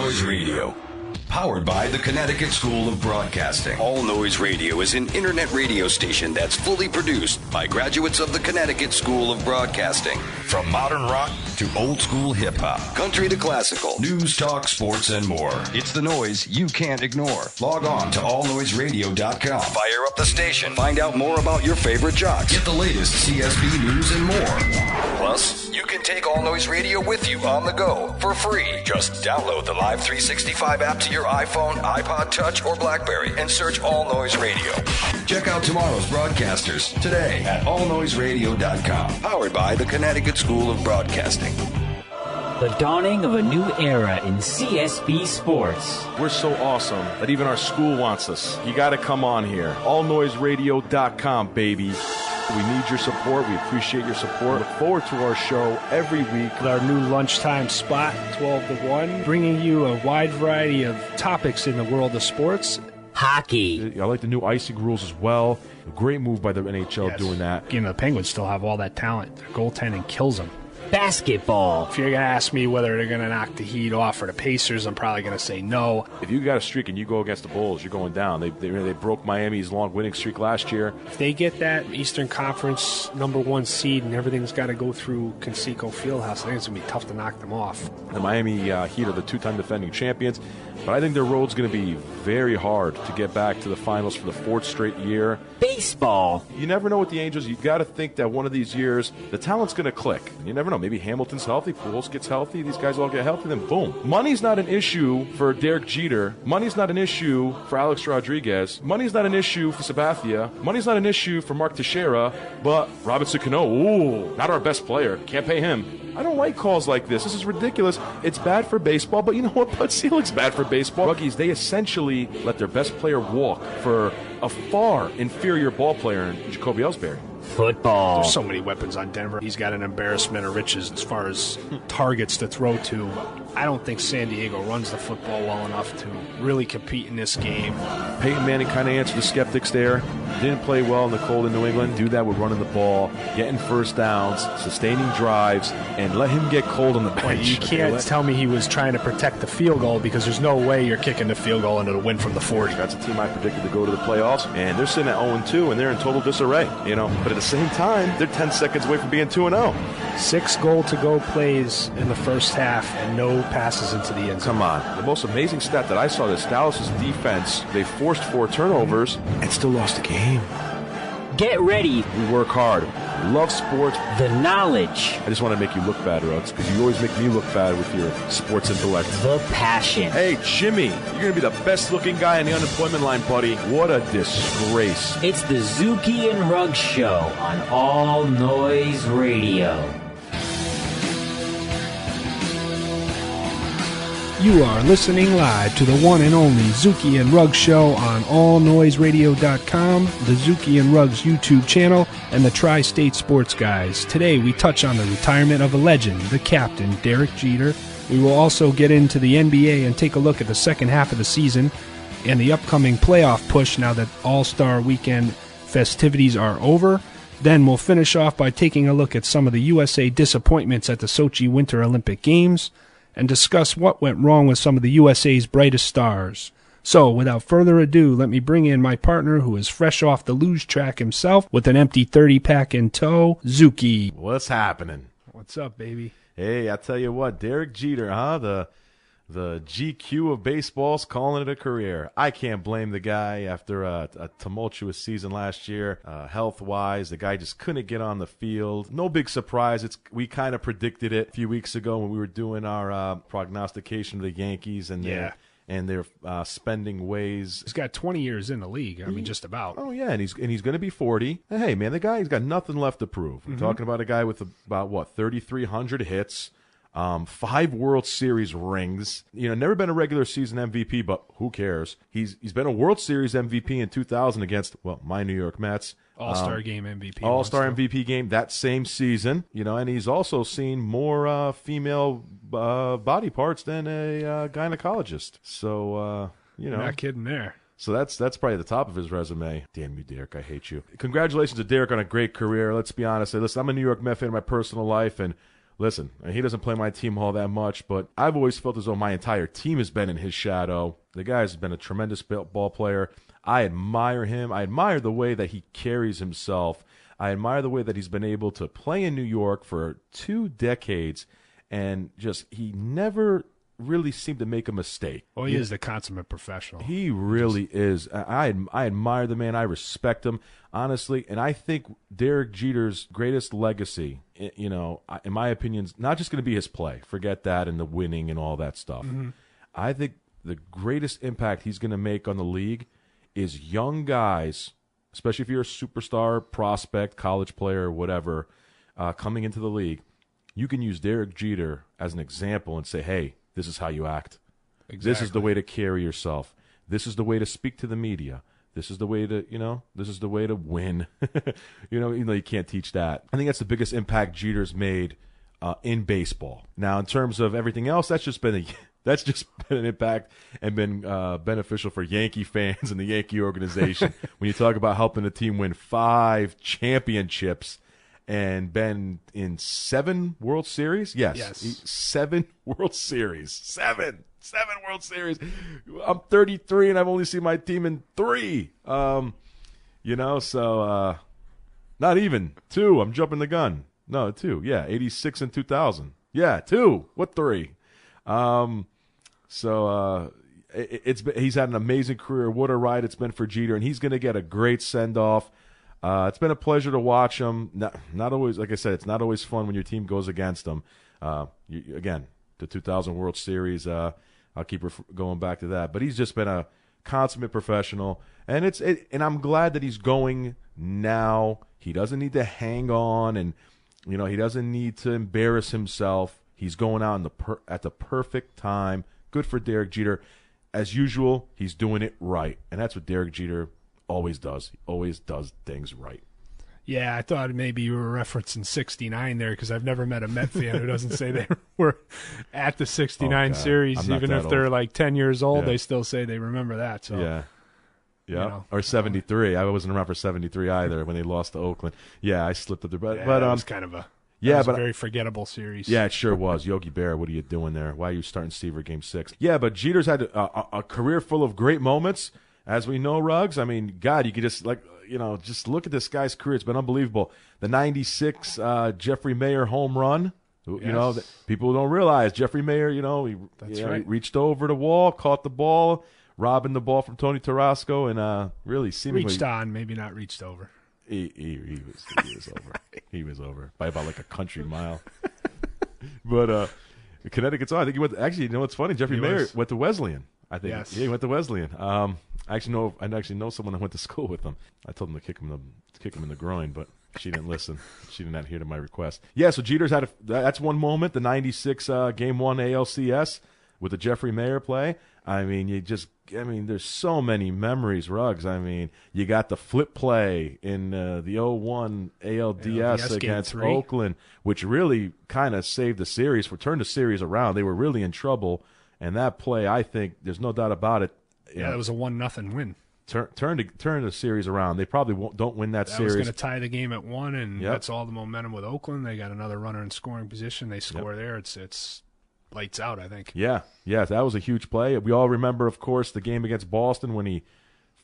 Noise Radio. Powered by the Connecticut School of Broadcasting. All Noise Radio is an internet radio station that's fully produced by graduates of the Connecticut School of Broadcasting. From modern rock to old school hip hop, country to classical, news, talk, sports, and more. It's the noise you can't ignore. Log on to allnoiseradio.com. Fire up the station. Find out more about your favorite jocks. Get the latest CSB news and more. Plus, you can take All Noise Radio with you on the go for free. Just download the Live 365 app to your iPhone, iPod Touch, or BlackBerry and search All Noise Radio. Check out tomorrow's broadcasters today at allnoiseradio.com. Powered by the Connecticut School of Broadcasting. The dawning of a new era in CSB sports. We're so awesome that even our school wants us. You got to come on here. Allnoiseradio.com, baby. We need your support. We appreciate your support. Look forward to our show every week. With our new lunchtime spot, 12 to 1, bringing you a wide variety of topics in the world of sports. Hockey. I like the new icing rules as well. A great move by the NHL doing that. You know, the Penguins still have all that talent. Their goaltending kills them. Basketball. If you're going to ask me whether they're going to knock the Heat off or the Pacers, I'm probably going to say no. If you got a streak and you go against the Bulls, you're going down. They broke Miami's long winning streak last year. If they get that Eastern Conference #1 seed and everything's got to go through Conseco Fieldhouse, I think it's going to be tough to knock them off. The Miami Heat are the two-time defending champions, but I think their road's going to be very hard to get back to the finals for the fourth straight year. Baseball. You never know with the Angels. You got to think that one of these years the talent's going to click. You never know. Maybe Hamilton's healthy, Pujols gets healthy, these guys all get healthy, then boom. Money's not an issue for Derek Jeter. Money's not an issue for Alex Rodriguez. Money's not an issue for Sabathia. Money's not an issue for Mark Teixeira. But Robinson Cano, ooh, not our best player. Can't pay him. I don't like calls like this. This is ridiculous. It's bad for baseball, but you know what? Bud Selig's bad for baseball. Ruggies, they essentially let their best player walk for a far inferior ball player in Jacoby Ellsbury. Football. There's so many weapons on Denver. He's got an embarrassment of riches as far as targets to throw to. I don't think San Diego runs the football well enough to really compete in this game. Peyton Manning kind of answered the skeptics there. Didn't play well in the cold in New England. Do that with running the ball, getting first downs, sustaining drives, and let him get cold on the bench. Well, you can't tell me he was trying to protect the field goal because there's no way you're kicking the field goal into the win from the 40. That's a team I predicted to go to the playoffs, and they're sitting at 0-2, and they're in total disarray. You know, but at the same time, they're 10 seconds away from being 2-0. 6 goal-to-go plays in the first half and no passes into the end zone. Come on. The most amazing stat that I saw is Dallas' defense. They forced 4 turnovers and still lost the game. Get ready. We work hard. We love sports. The knowledge. I just want to make you look bad, Ruggs, because you always make me look bad with your sports intellect. The passion. Hey, Jimmy, you're going to be the best-looking guy on the unemployment line, buddy. What a disgrace. It's the Zuki and Ruggs Show on All Noise Radio. You are listening live to the one and only Zuki and Ruggs Show on allnoiseradio.com, the Zuki and Ruggs YouTube channel, and the Tri-State Sports Guys. Today we touch on the retirement of a legend, the captain, Derek Jeter. We will also get into the NBA and take a look at the second half of the season and the upcoming playoff push now that All-Star Weekend festivities are over. Then we'll finish off by taking a look at some of the USA disappointments at the Sochi Winter Olympic Games and discuss what went wrong with some of the USA's brightest stars. So, without further ado, let me bring in my partner who is fresh off the luge track himself with an empty 30-pack in tow, Zuki. What's happening? What's up, baby? Hey, I tell you what, Derek Jeter, huh? The GQ of baseball's calling it a career. I can't blame the guy after a tumultuous season last year, health-wise. The guy just couldn't get on the field. No big surprise. We kind of predicted it a few weeks ago when we were doing our prognostication of the Yankees and their spending ways. He's got 20 years in the league. I mean, just about. Oh, yeah, and he's going to be 40. And hey, man, the guy's got nothing left to prove. We're talking about a guy with about, 3,300 hits. 5 World Series rings. You know, never been a regular season MVP, but who cares? He's been a World Series MVP in 2000 against, my New York Mets. All-Star game MVP. All-Star MVP game that same season. You know, and he's also seen more female body parts than a gynecologist. So, you know. Not kidding there. So that's probably the top of his resume. Damn you, Derek. I hate you. Congratulations to Derek on a great career. Let's be honest. Listen, I'm a New York Met fan in my personal life, and listen, he doesn't play my team all that much, but I've always felt as though my entire team has been in his shadow. The guy's been a tremendous ball player. I admire him. I admire the way that he carries himself. I admire the way that he's been able to play in New York for 2 decades, and just he never really seemed to make a mistake. Well, he is the consummate professional. He really is. I admire the man. I respect him, honestly, and I think Derek Jeter's greatest legacy, in my opinion, is not just going to be his play. Forget that and the winning and all that stuff. Mm-hmm. I think the greatest impact he's going to make on the league is young guys, especially if you're a superstar, prospect, college player, whatever, coming into the league. You can use Derek Jeter as an example and say, hey, this is how you act. Exactly. This is the way to carry yourself. This is the way to speak to the media. This is the way to, this is the way to win. Even though you can't teach that. I think that's the biggest impact Jeter's made in baseball. Now, in terms of everything else, that's just been an impact and been beneficial for Yankee fans and the Yankee organization. When you talk about helping a team win 5 championships and been in 7 World Series? Yes. 7 World Series. 7 World Series. I'm 33 and I've only seen my team in 3. So not even 2. I'm jumping the gun. No, 2. Yeah, 86 and 2000. Yeah, 2. What 3? He's had an amazing career. What a ride it's been for Jeter, and he's going to get a great send-off. It's been a pleasure to watch him. Not always, like I said, it's not always fun when your team goes against him. Again, the 2000 World Series, I'll keep going back to that. But he's just been a consummate professional, and and I'm glad that he's going now. He doesn't need to hang on, and he doesn't need to embarrass himself. He's going out at the perfect time. Good for Derek Jeter. As usual, he's doing it right, and that's what Derek Jeter always does. He always does things right. Yeah, I thought maybe you were referencing 69 there because I've never met a Met fan who doesn't say they were at the 69 series. Even if they're like 10 years old, they still say they remember that. So yeah. Or 73. I wasn't around for 73 either when they lost to Oakland. Yeah, I slipped up there. But it was kind of a very forgettable series. Yeah, it sure was. Yogi Berra, what are you doing there? Why are you starting Seaver Game 6? Yeah, but Jeter's had a career full of great moments. As we know, Ruggs, I mean, God, you could just just look at this guy's career. It's been unbelievable. The 96 Jeffrey Mayer home run, people don't realize Jeffrey Mayer, he reached over the wall, caught the ball, robbing the ball from Tony Tarasco, and really seemingly reached on, maybe not reached over. He was over. He was over by about like a country mile. But Connecticut's on. I think he went. Actually, what's funny? Jeffrey Mayer went to Wesleyan. I think. Yes. Yeah, he went to Wesleyan. I actually know someone that went to school with him. I told him to kick him in the groin, but she didn't listen. She did not adhere to my request. Yeah, so Jeter's had that's one moment. The '96 Game 1 ALCS with the Jeffrey Mayer play. I mean, there's so many memories, Ruggs. I mean, you got the flip play in the 0-1 ALDS against Oakland, which really kind of saved the series, turned the series around. They were really in trouble, and that play, I think, there's no doubt about it. It was a 1-0 win. Turn the series around. They probably don't win that series. That was going to tie the game at 1, and that's all the momentum with Oakland. They got another runner in scoring position. They score there. It's lights out, I think. Yeah, that was a huge play. We all remember, of course, the game against Boston when he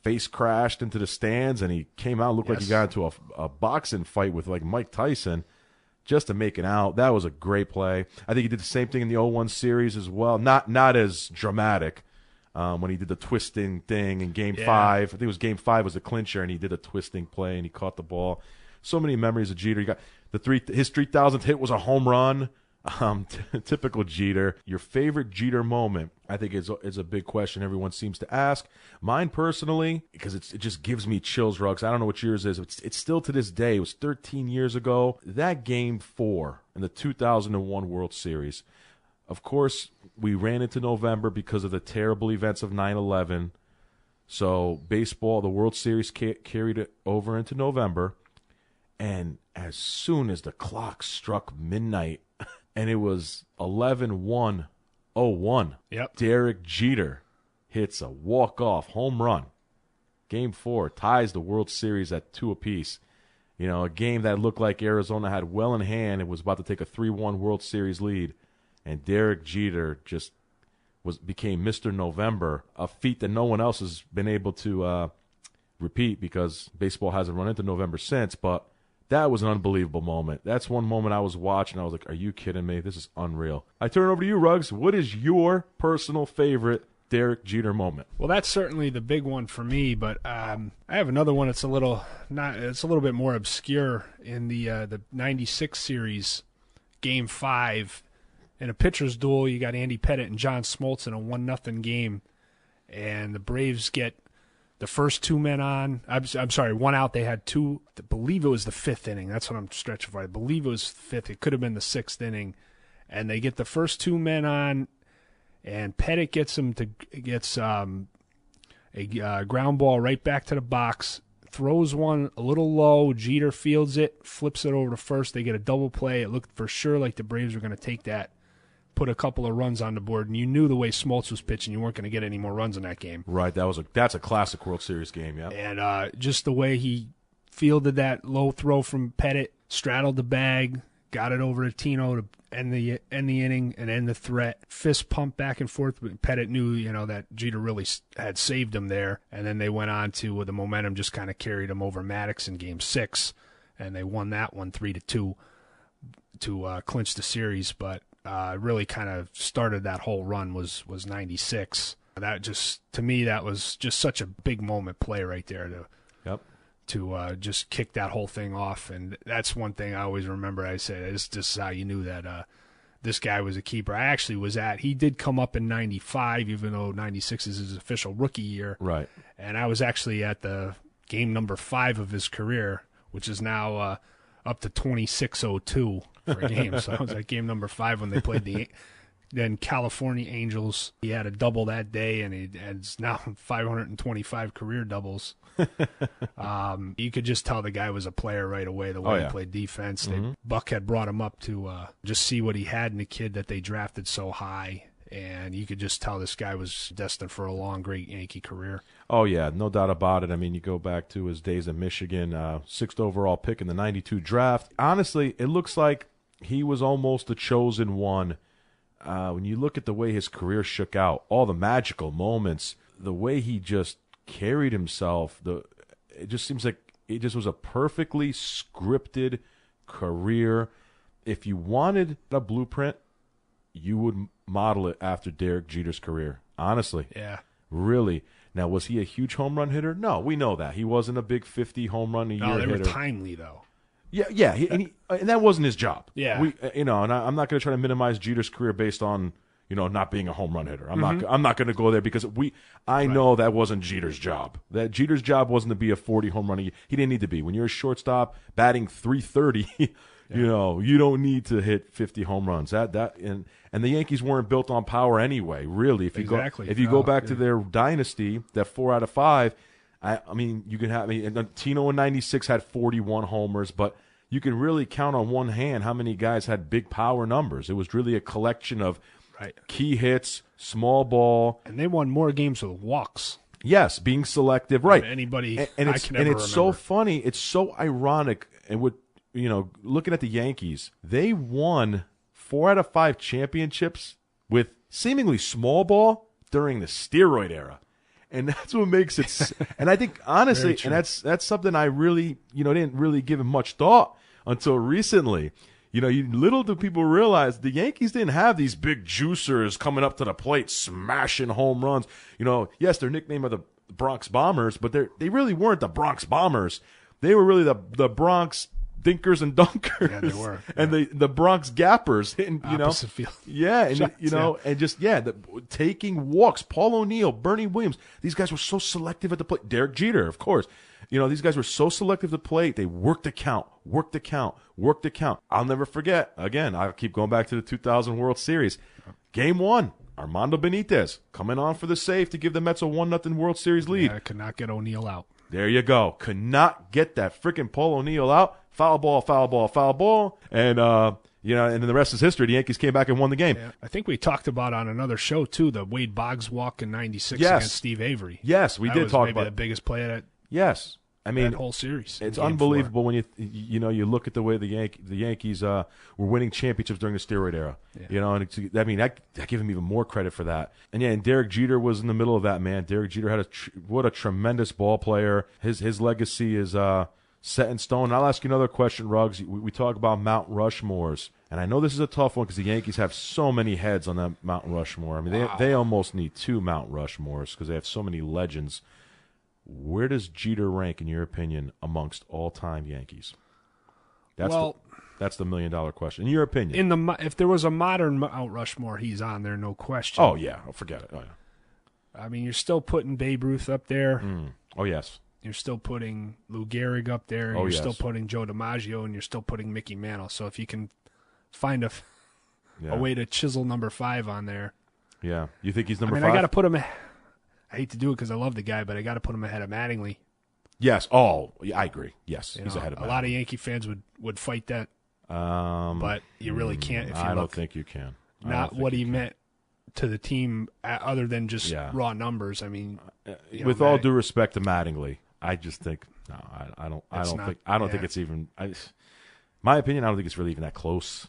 face crashed into the stands and he came out, looked like he got into a boxing fight with like Mike Tyson just to make it out. That was a great play. I think he did the same thing in the 0-1 series as well. Not as dramatic when he did the twisting thing in Game 5. I think it was Game 5 was the clincher, and he did a twisting play and he caught the ball. So many memories of Jeter. You got his 3,000th hit was a home run. Typical Jeter. Your favorite Jeter moment, I think, is a big question everyone seems to ask. Mine personally, because it just gives me chills, Ruggs. I don't know what yours is. It's still to this day. It was 13 years ago. That Game 4 in the 2001 World Series. Of course, we ran into November because of the terrible events of 9/11. So baseball, the World Series carried it over into November. And as soon as the clock struck midnight, and it was 11-1-01. Yep. Derek Jeter hits a walk-off home run. Game 4 ties the World Series at 2 apiece. A game that looked like Arizona had well in hand and was about to take a 3-1 World Series lead, and Derek Jeter just became Mr. November, a feat that no one else has been able to repeat because baseball hasn't run into November since, but that was an unbelievable moment. That's one moment I was watching. I was like, are you kidding me? This is unreal. I turn it over to you, Ruggs. What is your personal favorite Derek Jeter moment? Well, that's certainly the big one for me, but I have another one that's a little bit more obscure in the 96 series, Game 5. In a pitcher's duel, you got Andy Pettitte and John Smoltz in a 1-0 game, and the Braves get the first two men on. I'm sorry, one out. They had two. I believe it was the fifth inning. That's what I'm stretching for. I believe it was fifth. It could have been the sixth inning. And they get the first two men on, and Pettitte gets a ground ball right back to the box, throws one a little low. Jeter fields it, flips it over to first. They get a double play. It looked for sure like the Braves were going to take that, put a couple of runs on the board, and you knew the way Smoltz was pitching, you weren't going to get any more runs in that game. Right, that's a classic World Series game, yeah. And just the way he fielded that low throw from Pettitte, straddled the bag, got it over to Tino to end the inning and end the threat. Fist pump back and forth. Pettitte knew, that Jeter really had saved him there, and then they went on to the momentum just kind of carried him over Maddox in Game 6, and they won that one 3-2 to clinch the series, but really kind of started that whole run was 96. That just, to me, that was just such a big moment play right there to just kick that whole thing off. And that's one thing I always remember. I said, this is how you knew that this guy was a keeper. I actually he did come up in 95, even though 96 is his official rookie year. Right. And I was actually at the game number 5 of his career, which is now up to 2602 for a game. So I was at game number 5 when they played the then California Angels. He had a double that day, and he has now 525 career doubles. You could just tell the guy was a player right away, the way he played defense. Buck had brought him up to just see what he had in the kid that they drafted so high, and you could just tell this guy was destined for a long, great Yankee career. Oh, yeah, no doubt about it. I mean, you go back to his days in Michigan, 6th overall pick in the 92 draft. Honestly, it looks like he was almost the chosen one. When you look at the way his career shook out, all the magical moments, the way he just carried himself, it just seems like it just was a perfectly scripted career. If you wanted a blueprint, you would model it after Derek Jeter's career. Honestly. Yeah. Really. Now, was he a huge home run hitter? No, we know that. He wasn't a big 50 home run a year hitter. They were timely, though. Yeah, and that wasn't his job. Yeah. And I'm not going to try to minimize Jeter's career based on, not being a home run hitter. I'm not going to go there because I know that wasn't Jeter's job. That Jeter's job wasn't to be a 40 home run. He didn't need to be. When you're a shortstop batting .330, you don't need to hit 50 home runs. And the Yankees weren't built on power anyway, really. If you go back to their dynasty, that 4 out of 5, I mean, you can have Tino in 96 had 41 homers, but you can really count on one hand how many guys had big power numbers. It was really a collection of key hits, small ball. And they won more games with walks. Yes, being selective, right. Anybody and I can ever remember. It's so funny. It's so ironic. And with, looking at the Yankees, they won 4 out of 5 championships with seemingly small ball during the steroid era. And that's what makes it – and I think, honestly, and that's something I really, didn't really give it much thought until recently. Little do people realize the Yankees didn't have these big juicers coming up to the plate, smashing home runs. Yes, their nickname are the Bronx Bombers, but they really weren't the Bronx Bombers. They were really the Bronx dinkers and dunkers. Yeah, they were. And the Bronx gappers hitting, opposite field. Yeah, and and just taking walks. Paul O'Neill, Bernie Williams. These guys were so selective at the plate. Derek Jeter, of course. These guys were so selective at the plate. They worked the count. I'll never forget. Again, I'll keep going back to the 2000 World Series. Game 1, Armando Benitez coming on for the save to give the Mets a 1-0 World Series lead. Yeah, could not get O'Neill out. There you go. Could not get that freaking Paul O'Neill out. Foul ball. And, and then the rest is history. The Yankees came back and won the game. Yeah. I think we talked about on another show, too, the Wade Boggs walk in 96 against Steve Avery. Yes, we did talk about the biggest play of that. Yes. I mean, that whole series. It's unbelievable when you look at the way the Yankees were winning championships during the steroid era. Yeah. And I give him even more credit for that. And Derek Jeter was in the middle of that, man. Derek Jeter had what a tremendous ball player. His legacy is set in stone. And I'll ask you another question, Ruggs. We talk about Mount Rushmores, and I know this is a tough one because the Yankees have so many heads on that Mount Rushmore. I mean, they almost need 2 Mount Rushmores because they have so many legends. Where does Jeter rank, in your opinion, amongst all-time Yankees? That's the $1 million question. In your opinion, if there was a modern Mount Rushmore, he's on there, no question. Oh yeah, forget it. Oh yeah. I mean, you're still putting Babe Ruth up there. Oh yes. You're still putting Lou Gehrig up there. You're still putting Joe DiMaggio, and you're still putting Mickey Mantle. So if you can find a way to chisel number 5 on there, you think he's number 5? I got to put him. I hate to do it because I love the guy, but I got to put him ahead of Mattingly. Yes. Oh, I agree. Yes, he's ahead of Mattingly. A lot of Yankee fans would fight that, but you really can't if you I don't think you can. Not what he meant to the team other than just raw numbers. I mean, with all due respect to Mattingly, I just think no. I don't think it's even. My opinion, I don't think it's really even that close.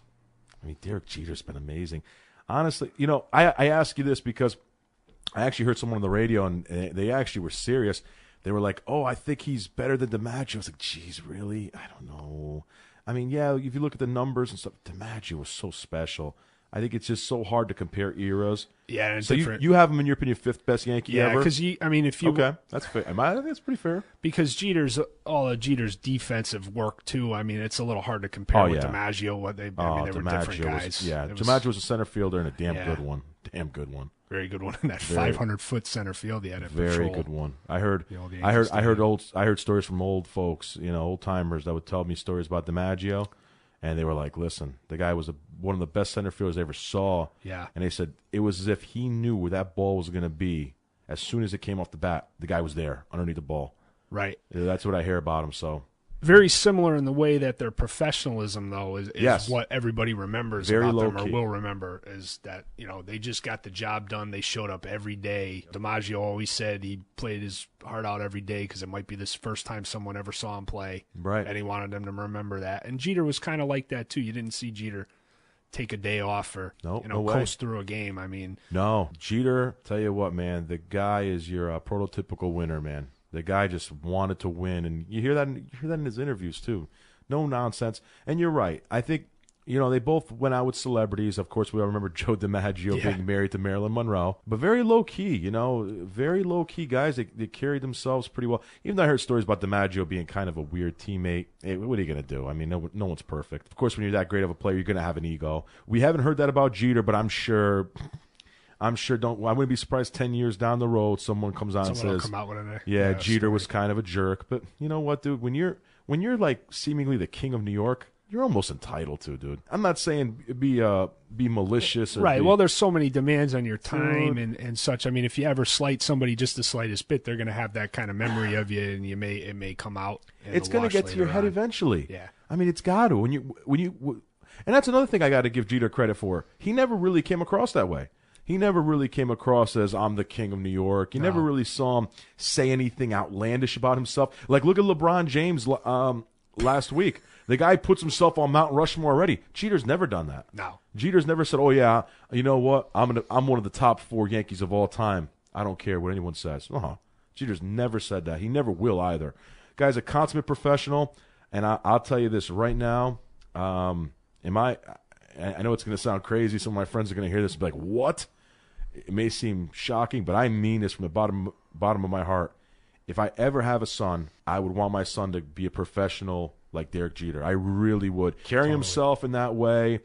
I mean, Derek Jeter's been amazing. Honestly, I ask you this because I actually heard someone on the radio, and they actually were serious. They were like, "Oh, I think he's better than DiMaggio." I was like, "Geez, really? I don't know." I mean, if you look at the numbers and stuff, DiMaggio was so special. I think it's just so hard to compare eras. Yeah, and so you have him in your opinion 5th best Yankee ever? Yeah, because okay, that's fair. I think that's pretty fair. Because all of Jeter's defensive work too. I mean, it's a little hard to compare with DiMaggio. They were different guys. DiMaggio was a center fielder and a damn good one. Damn good one. Very good one in that 500-foot center field. He had a very good one. I heard stories from old folks, old timers that would tell me stories about DiMaggio. And they were like, listen, the guy was one of the best center fielders they ever saw. Yeah. And they said it was as if he knew where that ball was going to be. As soon as it came off the bat, the guy was there underneath the ball. Right. That's what I hear about him. So very similar in the way that their professionalism, though, is what everybody remembers about them or will remember is that, they just got the job done. They showed up every day. DiMaggio always said he played his heart out every day because it might be the first time someone ever saw him play. Right. And he wanted them to remember that. And Jeter was kind of like that, too. You didn't see Jeter take a day off or coast through a game. I mean. No. Jeter, tell you what, man, the guy is your prototypical winner, man. The guy just wanted to win, and you hear that in his interviews too. No nonsense. And you're right. I think they both went out with celebrities. Of course, we all remember Joe DiMaggio being married to Marilyn Monroe, but very low key. Very low key guys. They carried themselves pretty well. Even though I heard stories about DiMaggio being kind of a weird teammate. Hey, what are you gonna do? I mean, no one's perfect. Of course, when you're that great of a player, you're gonna have an ego. We haven't heard that about Jeter, but I'm sure. I wouldn't be surprised 10 years down the road someone comes on and says, come out with Jeter was kind of a jerk. But you know what, dude? When you're like seemingly the king of New York, you're almost entitled to, dude. I'm not saying be malicious. Or well, there's so many demands on your time and such. I mean, if you ever slight somebody just the slightest bit, they're going to have that kind of memory of you, and it may come out. It's going to get to your head eventually. Yeah. I mean, it's got to. When you, and that's another thing I got to give Jeter credit for. He never really came across that way. He never really came across as I'm the king of New York. You never really saw him say anything outlandish about himself. Like, look at LeBron James last week. The guy puts himself on Mount Rushmore already. Jeter's never done that. No. Jeter's never said, oh, yeah, you know what? I'm one of the top 4 Yankees of all time. I don't care what anyone says. Jeter's never said that. He never will either. Guy's a consummate professional, and I'll tell you this right now. I know it's going to sound crazy. Some of my friends are going to hear this and be like, what? It may seem shocking, but I mean this from the bottom of my heart. If I ever have a son, I would want my son to be a professional like Derek Jeter. I really would. Carry himself in that way,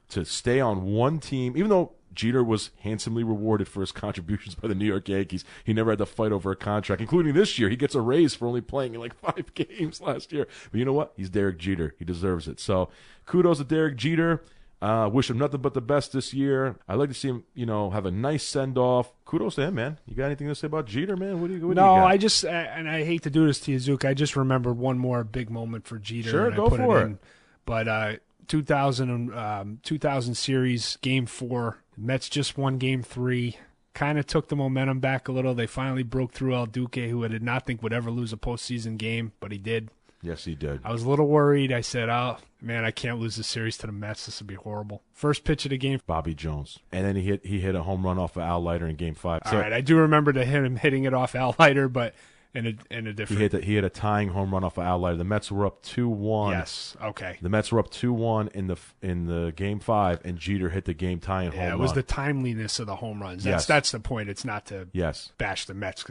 to stay on one team, even though Jeter was handsomely rewarded for his contributions by the New York Yankees. He never had to fight over a contract, including this year. He gets a raise for only playing in like 5 games last year. But you know what? He's Derek Jeter. He deserves it. So kudos to Derek Jeter. Wish him nothing but the best this year. I'd like to see him, have a nice send-off. Kudos to him, man. You got anything to say about Jeter, man? What do you got? I just, and I hate to do this to you, Zook, I just remembered one more big moment for Jeter. Sure, go for it. But 2000 series, Game 4. Mets just won Game 3. kind of took the momentum back a little. They finally broke through El Duque, who I did not think would ever lose a postseason game, but he did. Yes, he did. I was a little worried. I said, oh, man, I can't lose the series to the Mets. This would be horrible. First pitch of the game. Bobby Jones. And then he hit a home run off of Al Leiter in Game 5. All right, I do remember him hitting it off Al Leiter, but in a different... He hit a tying home run off of Al Leiter. The Mets were up 2-1. Yes, okay. The Mets were up 2-1 in the Game 5, and Jeter hit the game-tying home run. It was the timeliness of the home runs. That's the point. It's not to bash the Mets.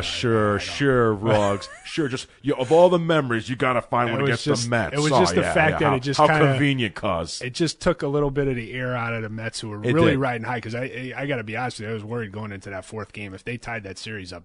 Sure, Ruggs. Sure, just of all the memories, you got to find one against the Mets. It was just the fact that it just how kinda, convenient, cuz. It just took a little bit of the air out of the Mets, who were really riding high, because I got to be honest with you, I was worried going into that fourth game. If they tied that series up,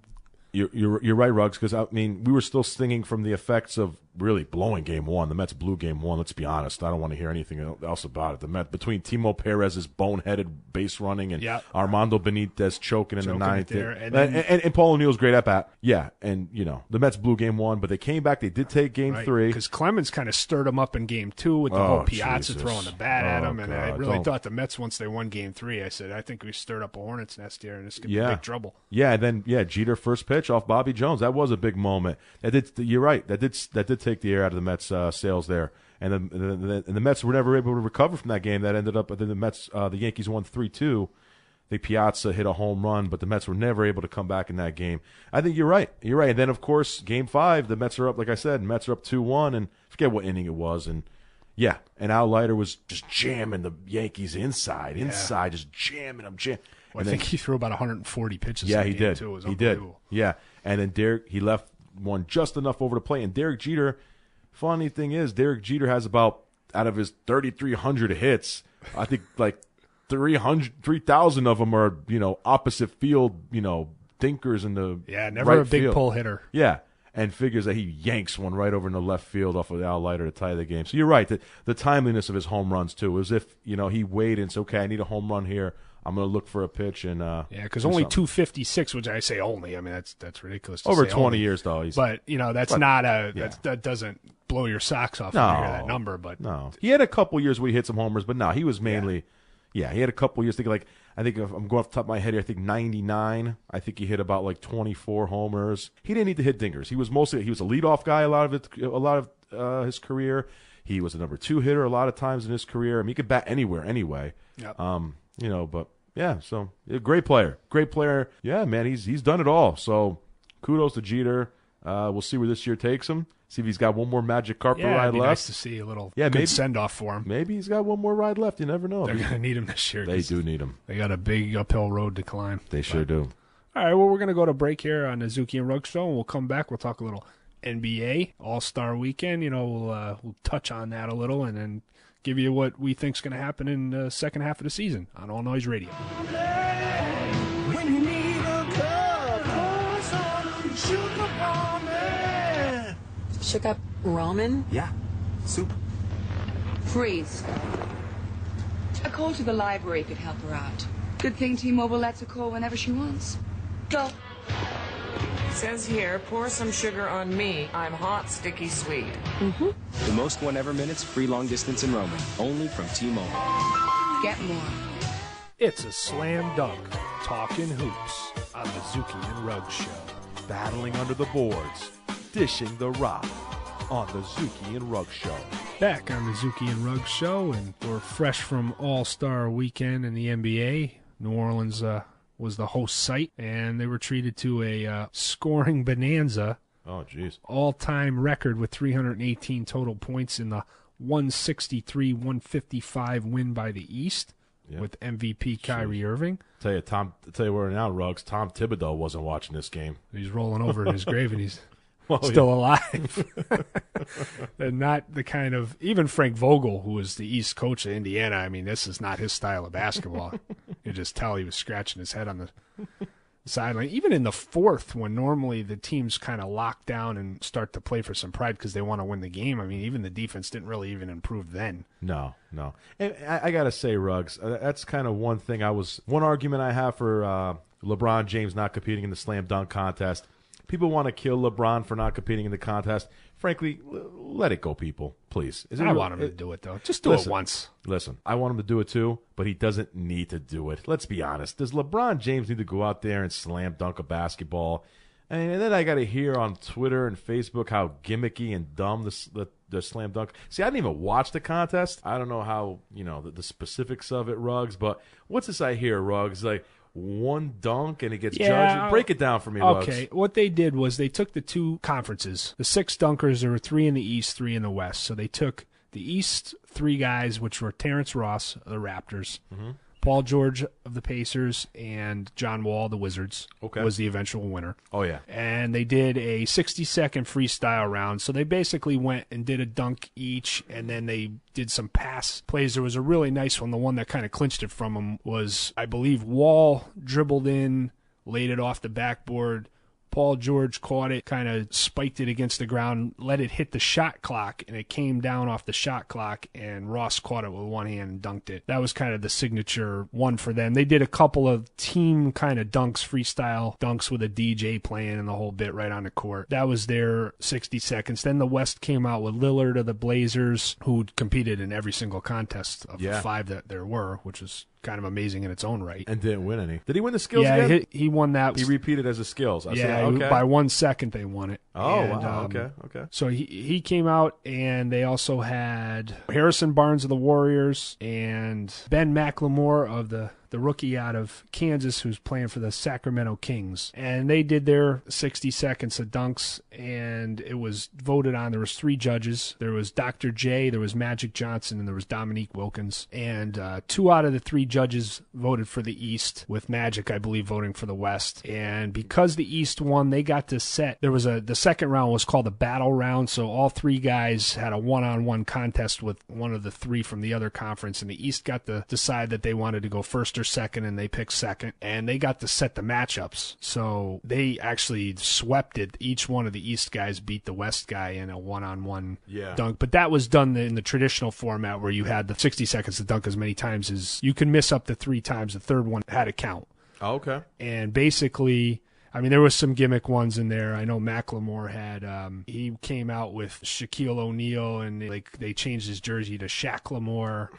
You're right, Ruggs, because, I mean, we were still stinging from the effects of really blowing Game 1. The Mets blew Game 1, let's be honest. I don't want to hear anything else about it. The Mets, between Timo Perez's boneheaded base running and Armando Benitez choking in the ninth. And Paul O'Neill's great at-bat. Yeah, and, the Mets blew Game 1, but they came back. They did take Game 3. Because Clemens kind of stirred them up in Game 2 with the whole Piazza throwing the bat at him. And I really thought the Mets, once they won Game 3, I said, I think we stirred up a hornet's nest here, and it's going to be big trouble. Yeah, and then, Jeter first pitch off Bobby Jones. That was a big moment. You're right. That did take the air out of the Mets' sails there, and the Mets were never able to recover from that game. That ended up, the Yankees won 3-2. The Piazza hit a home run, but the Mets were never able to come back in that game. I think you're right. And then, of course, Game 5, the Mets are up. Like I said, Mets are up 2-1, and forget what inning it was, and Al Leiter was just jamming the Yankees inside, just jamming them. I think he threw about 140 pitches. Yeah, he did. Too. It was he did. Yeah, and then he left one just enough over the plate. And Derek Jeter, funny thing is, Derek Jeter has about, out of his 3,300 hits, I think like 3,000 of them are, opposite field, dinkers in the never a big pull hitter. Yeah, and figures that he yanks one right over in the left field off of Al Leiter to tie the game. So you're right, the timeliness of his home runs too, as if, he waited and said, okay, I need a home run here. I'm going to look for a pitch and because only 256, which I say only. I mean that's ridiculous. Over 20 years though. That doesn't blow your socks off when you hear that number. But no, he had a couple years where he hit some homers, but no, he was mainly he had a couple years. I think if I'm going off the top of my head here, I think 99. I think he hit about like 24 homers. He didn't need to hit dingers. He was a leadoff guy a lot of his career. He was a number 2 hitter a lot of times in his career. I mean, he could bat anywhere anyway. Yep. But so a great player. Yeah, man, he's done it all. So kudos to Jeter. We'll see where this year takes him. See if he's got one more magic carpet ride left. Nice to see a little good send-off for him. Maybe he's got one more ride left. You never know. They're going to need him this year. They do need him. They got a big uphill road to climb. They sure do. All right, well, we're going to go to break here on the Zuki and Ruggs Show, and we'll come back. We'll talk a little NBA, All-Star Weekend. We'll touch on that a little, and then give you what we think's going to happen in the second half of the season on All Noise Radio. When you need a cup, pour some sugar ramen. Sugar ramen? Yeah, soup. Freeze. A call to the library could help her out. Good thing T-Mobile lets her call whenever she wants. Go. Says here, pour some sugar on me. I'm hot, sticky, sweet. Mm-hmm. The most whenever minutes, free long distance and roaming. Only from T-Mobile. Get more. It's a slam dunk, talking hoops on the Zuki and Ruggs Show. Battling under the boards, dishing the rock on the Zuki and Ruggs Show. Back on the Zuki and Ruggs Show, and we're fresh from All-Star Weekend in the NBA. New Orleans was the host site, and they were treated to a scoring bonanza. Oh, jeez. All-time record with 318 total points in the 163-155 win by the East with MVP Kyrie Irving. Tell you where now, Ruggs, Tom Thibodeau wasn't watching this game. He's rolling over in his grave, and he's still alive. And not the kind of, even Frank Vogel, who was the East coach of Indiana, I mean, this is not his style of basketball. You just tell he was scratching his head on the sideline. Even in the fourth, when normally the teams kind of lock down and start to play for some pride because they want to win the game, I mean, even the defense didn't really even improve then. No. And I got to say, Ruggs, that's kind of one argument I have for LeBron James not competing in the slam dunk contest. People want to kill LeBron for not competing in the contest. Frankly, let it go, people. Please. I want him to do it, though. Just do it once. Listen, I want him to do it too, but he doesn't need to do it. Let's be honest. Does LeBron James need to go out there and slam dunk a basketball? And then I got to hear on Twitter and Facebook how gimmicky and dumb the slam dunk. See, I didn't even watch the contest. I don't know how, the specifics of it, Ruggs, but what's this I hear, Ruggs? Like, one dunk and it gets judged. Break it down for me, Ruggs. Okay, what they did was they took the two conferences. The 6 dunkers, there were 3 in the East, 3 in the West. So they took the East 3 guys, which were Terrence Ross of the Raptors, Paul George of the Pacers, and John Wall of the Wizards was the eventual winner. Oh, yeah. And they did a 60-second freestyle round. So they basically went and did a dunk each, and then they did some pass plays. There was a really nice one. The one that kind of clinched it from them was, I believe, Wall dribbled in, laid it off the backboard. Paul George caught it, kind of spiked it against the ground, let it hit the shot clock, and it came down off the shot clock, and Ross caught it with one hand and dunked it. That was kind of the signature one for them. They did a couple of team kind of dunks, freestyle dunks with a DJ playing and the whole bit right on the court. That was their 60 seconds. Then the West came out with Lillard of the Blazers, who competed in every single contest of the 5 that there were, which was kind of amazing in its own right. And didn't win any. Did he win the skills again? Yeah, he won that. He repeated as a skills. By 1 second they won it. Oh, wow. Okay. So he came out, and they also had Harrison Barnes of the Warriors and Ben McLemore of the rookie out of Kansas who's playing for the Sacramento Kings. And they did their 60 seconds of dunks, and it was voted on. There was 3 judges. There was Dr. J, there was Magic Johnson, and there was Dominique Wilkins. And 2 out of the 3 judges voted for the East, with Magic, I believe, voting for the West. And because the East won, they got to set. There was the second round was called the battle round, so all 3 guys had a one-on-one contest with one of the 3 from the other conference, and the East got to decide that they wanted to go first or second, and they picked second, and they got to set the matchups. So they actually swept it. Each one of the East guys beat the West guy in a one-on-one dunk. But that was done in the traditional format where you had the 60 seconds to dunk as many times as you can miss up to 3 times. The third one had to count. Oh, okay. And basically, I mean, there was some gimmick ones in there. I know Macklemore had, he came out with Shaquille O'Neal, and they changed his jersey to Shaqlemore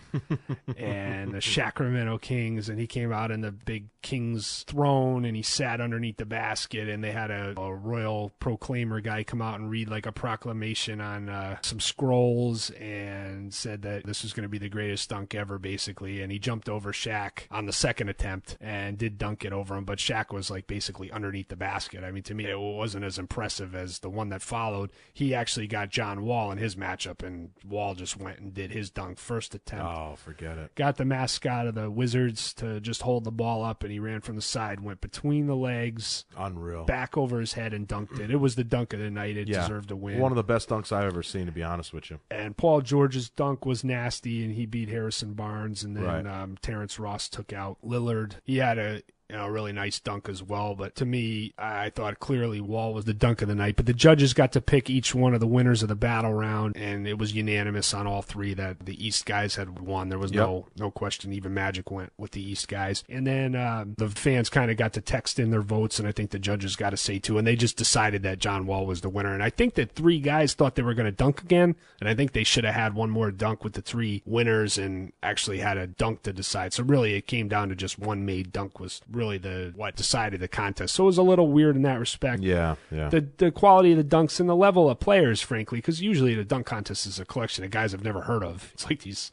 and the Sacramento Kings, and he came out in the big King's throne, and he sat underneath the basket, and they had a royal proclaimer guy come out and read like a proclamation on some scrolls and said that this was going to be the greatest dunk ever, basically, and he jumped over Shaq on the second attempt and did dunk it over him, but Shaq was like basically underneath the basket. I mean, to me, it wasn't as impressive as the one that followed. He actually got John Wall in his matchup, and Wall just went and did his dunk first attempt. Oh, forget it. Got the mascot of the Wizards to just hold the ball up, and he ran from the side, went between the legs, unreal, back over his head, and dunked it. It was the dunk of the night. It deserved to win. One of the best dunks I've ever seen, to be honest with you. And Paul George's dunk was nasty, and he beat Harrison Barnes, and then Terrence Ross took out Lillard. He had a really nice dunk as well. But to me, I thought clearly Wall was the dunk of the night. But the judges got to pick each one of the winners of the battle round, and it was unanimous on all 3 that the East guys had won. There was no question. Even Magic went with the East guys. And then the fans kind of got to text in their votes, and I think the judges got to say too. And they just decided that John Wall was the winner. And I think that 3 guys thought they were going to dunk again, and I think they should have had one more dunk with the 3 winners and actually had a dunk to decide. So really it came down to just one made dunk was really what decided the contest. So it was a little weird in that respect. Yeah. The quality of the dunks and the level of players, frankly, because usually the dunk contest is a collection of guys I've never heard of. It's like these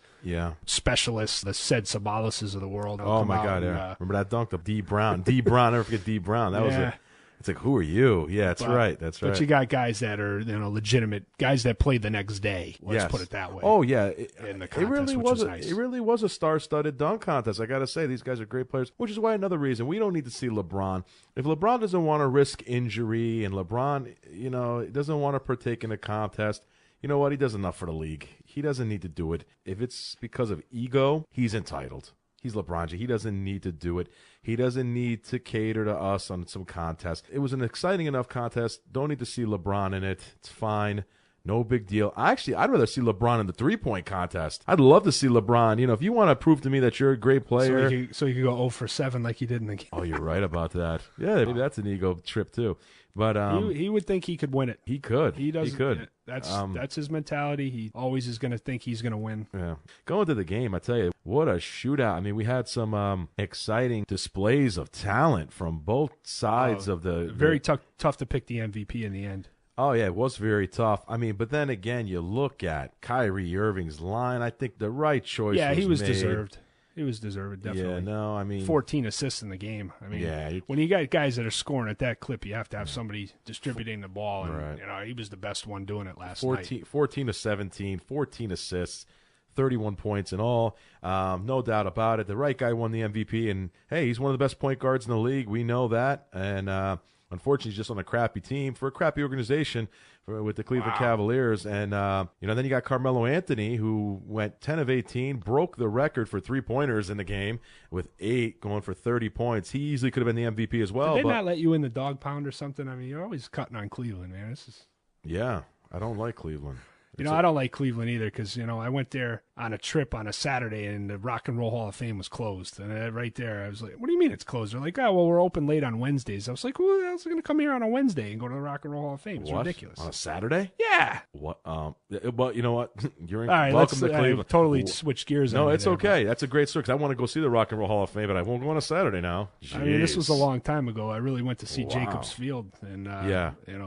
specialists, the Ced Sabalises of the world. Oh my God, remember that dunk of D Brown? D Brown, never forget D Brown. That was it's like, who are you? Yeah, that's right. But you got guys that are legitimate guys that played the next day. Let's put it that way. Oh yeah, in the contest, it really was a star-studded dunk contest. I got to say, these guys are great players. Which is why another reason we don't need to see LeBron. If LeBron doesn't want to risk injury, and LeBron, doesn't want to partake in a contest, you know what? He does enough for the league. He doesn't need to do it. If it's because of ego, he's entitled. He's LeBron James. He doesn't need to do it. He doesn't need to cater to us on some contest. It was an exciting enough contest. Don't need to see LeBron in it. It's fine. No big deal. Actually, I'd rather see LeBron in the three-point contest. I'd love to see LeBron. If you want to prove to me that you're a great player. So you could go 0 for 7 like he did in the game. Oh, you're right about that. Yeah, maybe that's an ego trip too. But he would think he could win it. He could. He does. He could. That's his mentality. He always is going to think he's going to win. Yeah. Going to the game, I tell you, what a shootout. I mean, we had some exciting displays of talent from both sides of the. Very tough to pick the MVP in the end. Oh, yeah, it was very tough. I mean, but then again, you look at Kyrie Irving's line. I think the right choice was he was made. deserved. He was deserved, definitely. Yeah, no, I mean 14 assists in the game. I mean, when you got guys that are scoring at that clip, you have to have somebody distributing the ball. And, right. He was the best one doing it last night. 14 to 17, 14 assists, 31 points in all. No doubt about it. The right guy won the MVP, and, hey, he's one of the best point guards in the league. We know that. And unfortunately, he's just on a crappy team for a crappy organization with the Cleveland Cavaliers. And, then you got Carmelo Anthony, who went 10 of 18, broke the record for three-pointers in the game with 8 going for 30 points. He easily could have been the MVP as well. Did they not let you in the dog pound or something? I mean, you're always cutting on Cleveland, man. Yeah, I don't like Cleveland. I don't like Cleveland either because, I went there on a trip on a Saturday and the Rock and Roll Hall of Fame was closed. And right there, I was like, what do you mean it's closed? They're like, oh, well, we're open late on Wednesdays. I was like, who else is going to come here on a Wednesday and go to the Rock and Roll Hall of Fame? It's ridiculous. On a Saturday? Yeah. What? But you know what? You're in. All right, welcome to Cleveland. Totally switch gears. No, it's okay. That's a great story because I want to go see the Rock and Roll Hall of Fame, but I won't go on a Saturday now. Jeez. I mean, this was a long time ago. I really went to see Jacobs Field, and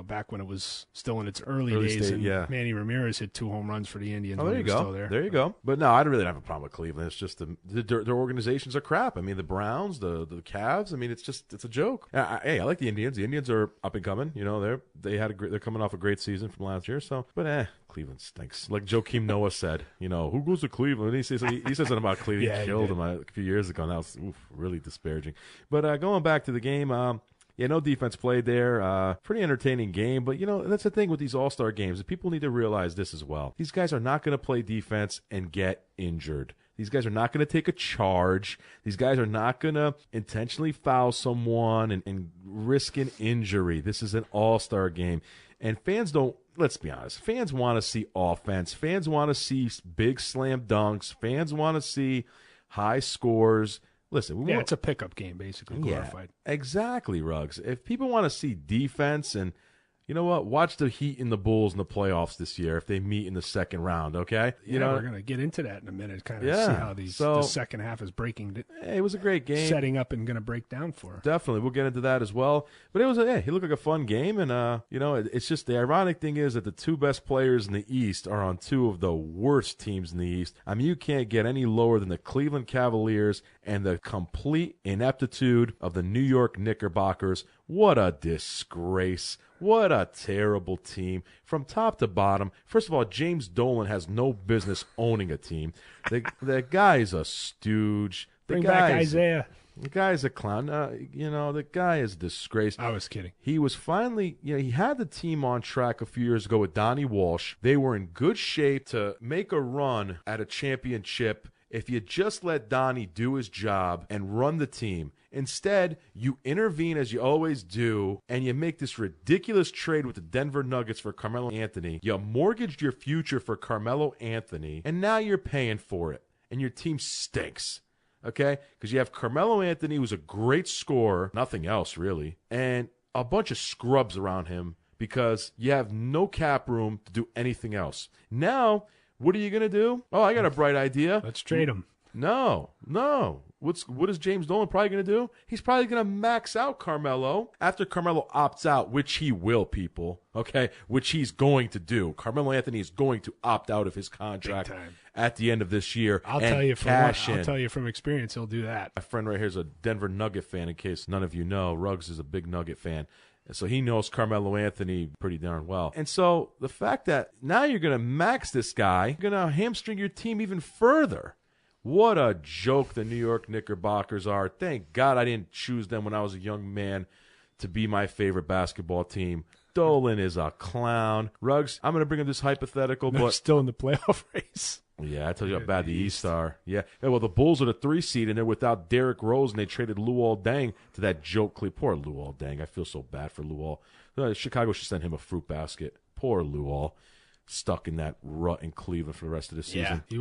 back when it was still in its early days, and Manny Ramirez hit 2 home runs for the Indians. Oh, there you go. There you go. But no, I don't really have a problem with Cleveland. It's just their organizations are crap. I mean, the Browns, the Cavs. I mean, it's a joke. Hey, I like the Indians. The Indians are up and coming. They're coming off a great season from last year. So, but Cleveland stinks. Like Joakim Noah said, who goes to Cleveland? He says something about Cleveland. He killed him a few years ago. And that was really disparaging. But going back to the game. No defense played there. Pretty entertaining game. But, that's the thing with these all-star games. People need to realize this as well. These guys are not going to play defense and get injured. These guys are not going to take a charge. These guys are not going to intentionally foul someone and risk an injury. This is an all-star game. And fans don't, let's be honest, fans want to see offense. Fans want to see big slam dunks. Fans want to see high scores. Listen, it's a pickup game, basically, glorified. Yeah, exactly, Ruggs. If people want to see defense and, you know what, watch the Heat and the Bulls in the playoffs this year if they meet in the second round, okay? We're going to get into that in a minute, kind of see how the second half is breaking. It was a great game. Setting up and going to break down for. Definitely. We'll get into that as well. But it looked like a fun game. And, it's just the ironic thing is that the 2 best players in the East are on 2 of the worst teams in the East. I mean, you can't get any lower than the Cleveland Cavaliers and the complete ineptitude of the New York Knickerbockers. What a disgrace. What a terrible team. From top to bottom, first of all, James Dolan has no business owning a team. The guy's a stooge. Bring back Isaiah. The guy's a clown. The guy is a disgrace. I was kidding. He was finally, he had the team on track a few years ago with Donnie Walsh. They were in good shape to make a run at a championship if you just let Donnie do his job and run the team. Instead, you intervene as you always do, and you make this ridiculous trade with the Denver Nuggets for Carmelo Anthony. You mortgaged your future for Carmelo Anthony, and now you're paying for it. And your team stinks, okay? Because you have Carmelo Anthony, who's a great scorer, nothing else really, and a bunch of scrubs around him because you have no cap room to do anything else. Now, what are you going to do? Oh, I got a bright idea. Let's trade him. No. What is James Dolan probably going to do? He's probably going to max out Carmelo after Carmelo opts out, which he will, people, okay, which he's going to do. Carmelo Anthony is going to opt out of his contract at the end of this year. I'll tell you from experience, he'll do that. My friend right here is a Denver Nugget fan, in case none of you know. Ruggs is a big Nugget fan. So he knows Carmelo Anthony pretty darn well. And so the fact that now you're going to max this guy, you're going to hamstring your team even further. What a joke the New York Knickerbockers are. Thank God I didn't choose them when I was a young man to be my favorite basketball team. Dolan is a clown. Ruggs, I'm going to bring up this hypothetical. They're still in the playoff race. Yeah, I told you how bad the East are. Yeah, well, the Bulls are the 3 seed, and they're without Derrick Rose, and they traded Luol Deng to that joke. Poor Luol Deng. I feel so bad for Luol. Chicago should send him a fruit basket. Poor Luol. stuck in that rut in Cleveland for the rest of the season. Yeah,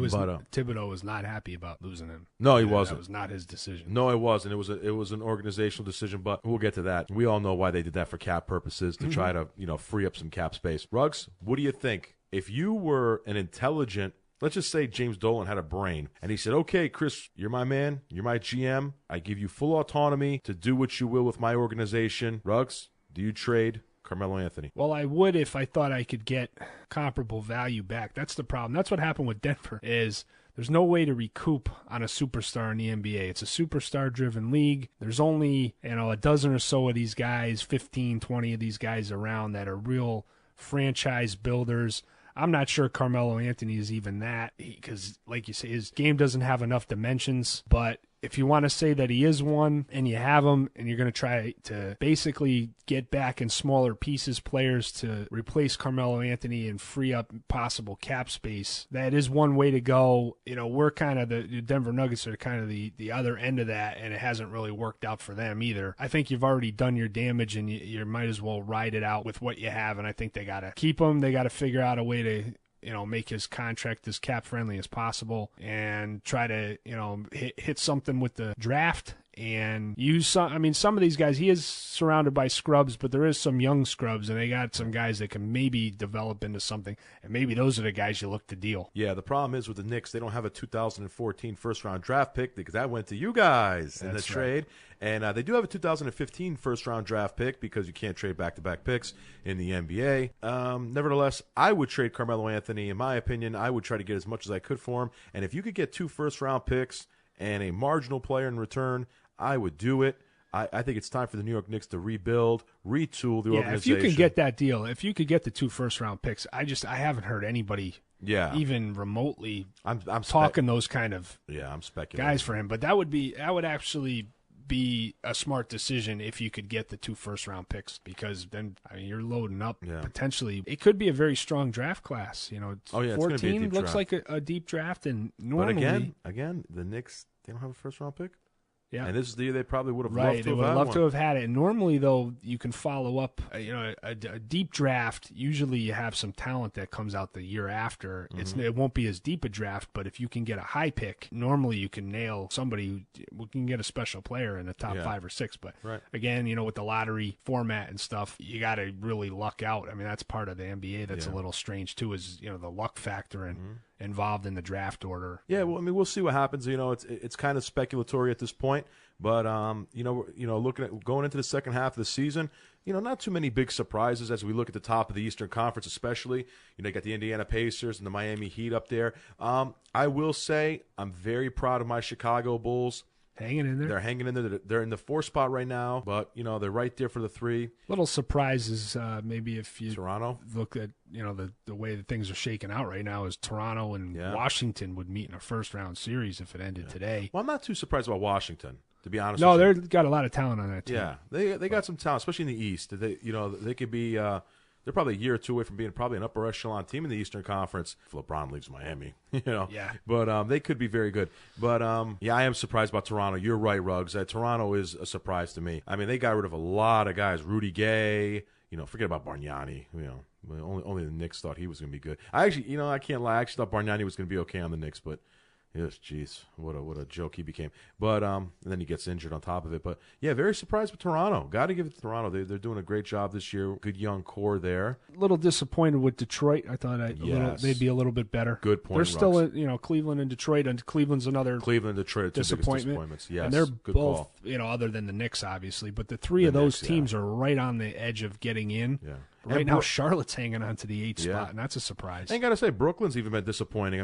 Thibodeau was not happy about losing him. No, he wasn't. That was not his decision. No, it wasn't. It was an organizational decision, but we'll get to that. We all know why they did that for cap purposes, to try to free up some cap space. Ruggs, what do you think? If you were an intelligent, let's just say James Dolan had a brain, and he said, okay, Chris, you're my man, you're my GM, I give you full autonomy to do what you will with my organization. Ruggs, do you trade Carmelo Anthony? Well, I would if I thought I could get comparable value back. That's the problem. That's what happened with Denver, is there's no way to recoup on a superstar in the NBA. It's a superstar-driven league. There's only, a dozen or so of these guys, 15, 20 of these guys around that are real franchise builders. I'm not sure Carmelo Anthony is even that, because, like you say, his game doesn't have enough dimensions. But if you want to say that he is one, and you have him, and you're going to try to basically get back in smaller pieces players to replace Carmelo Anthony and free up possible cap space, that is one way to go. We're kind of the Denver Nuggets are kind of the other end of that, and it hasn't really worked out for them either. I think you've already done your damage, and you might as well ride it out with what you have, and I think they got to keep him. They got to figure out a way to make his contract as cap friendly as possible, and try to, hit something with the draft and use some of these guys. He is surrounded by scrubs, but there is some young scrubs, and they got some guys that can maybe develop into something, and maybe those are the guys you look to deal. Yeah, the problem is with the Knicks, they don't have a 2014 first-round draft pick, because that went to you guys in the trade. And they do have a 2015 first-round draft pick, because you can't trade back-to-back picks in the NBA. Nevertheless, I would trade Carmelo Anthony. In my opinion, I would try to get as much as I could for him. And if you could get 2 first-round picks and a marginal player in return, I would do it. I think it's time for the New York Knicks to rebuild, retool the organization. If you can get that deal, if you could get the 2 first-round picks, I haven't heard anybody even remotely I'm talking those kind of I'm speculating guys for him. But that would actually be a smart decision if you could get the 2 first-round picks, because then you're loading up potentially. It could be a very strong draft class. 14 looks like a deep draft, and normally. But again, the Knicks, they don't have a first-round pick. Yeah, and this is the year they probably would have loved to have They would have loved to have had it. And normally, though, you can follow up. A deep draft. Usually, you have some talent that comes out the year after. It won't be as deep a draft, but if you can get a high pick, normally you can nail somebody. We can get a special player in the top 5 or 6. But again, with the lottery format and stuff, you got to really luck out. That's part of the NBA. That's a little strange too. Is the luck factor and. Involved in the draft order. Yeah, well, we'll see what happens. It's kind of speculatory at this point, but looking at going into the second half of the season, not too many big surprises as we look at the top of the Eastern Conference, especially. You got the Indiana Pacers and the Miami Heat up there. I will say I'm very proud of my Chicago Bulls. Hanging in there. They're hanging in there. They're in the 4 spot right now, but they're right there for the 3. Little surprises, maybe if you Toronto look at the way that things are shaking out right now, is Toronto and Washington would meet in a first-round series if it ended today. Well, I'm not too surprised about Washington, to be honest. No, they've got a lot of talent on that team. Yeah, they got some talent, especially in the East. They could be. They're probably a year or 2 away from being probably an upper echelon team in the Eastern Conference. If LeBron leaves Miami, Yeah. But they could be very good. But I am surprised about Toronto. You're right, Ruggs. Toronto is a surprise to me. They got rid of a lot of guys. Rudy Gay. Forget about Bargnani. Only the Knicks thought he was going to be good. I actually, I can't lie. I actually thought Bargnani was going to be okay on the Knicks, but. Yes, jeez, what a joke he became. But and then he gets injured on top of it. But yeah, very surprised with Toronto. Got to give it to Toronto. They're doing a great job this year. Good young core there. A little disappointed with Detroit. I thought they'd be a little bit better. Good point. They're still Cleveland and Detroit, and Cleveland's another Detroit disappointments. Yes, and they're good both call. Other than the Knicks, obviously, but the 3 of those teams are right on the edge of getting in. Yeah. Right now, Charlotte's hanging on to the 8th spot, and that's a surprise. I ain't got to say, Brooklyn's even been disappointing.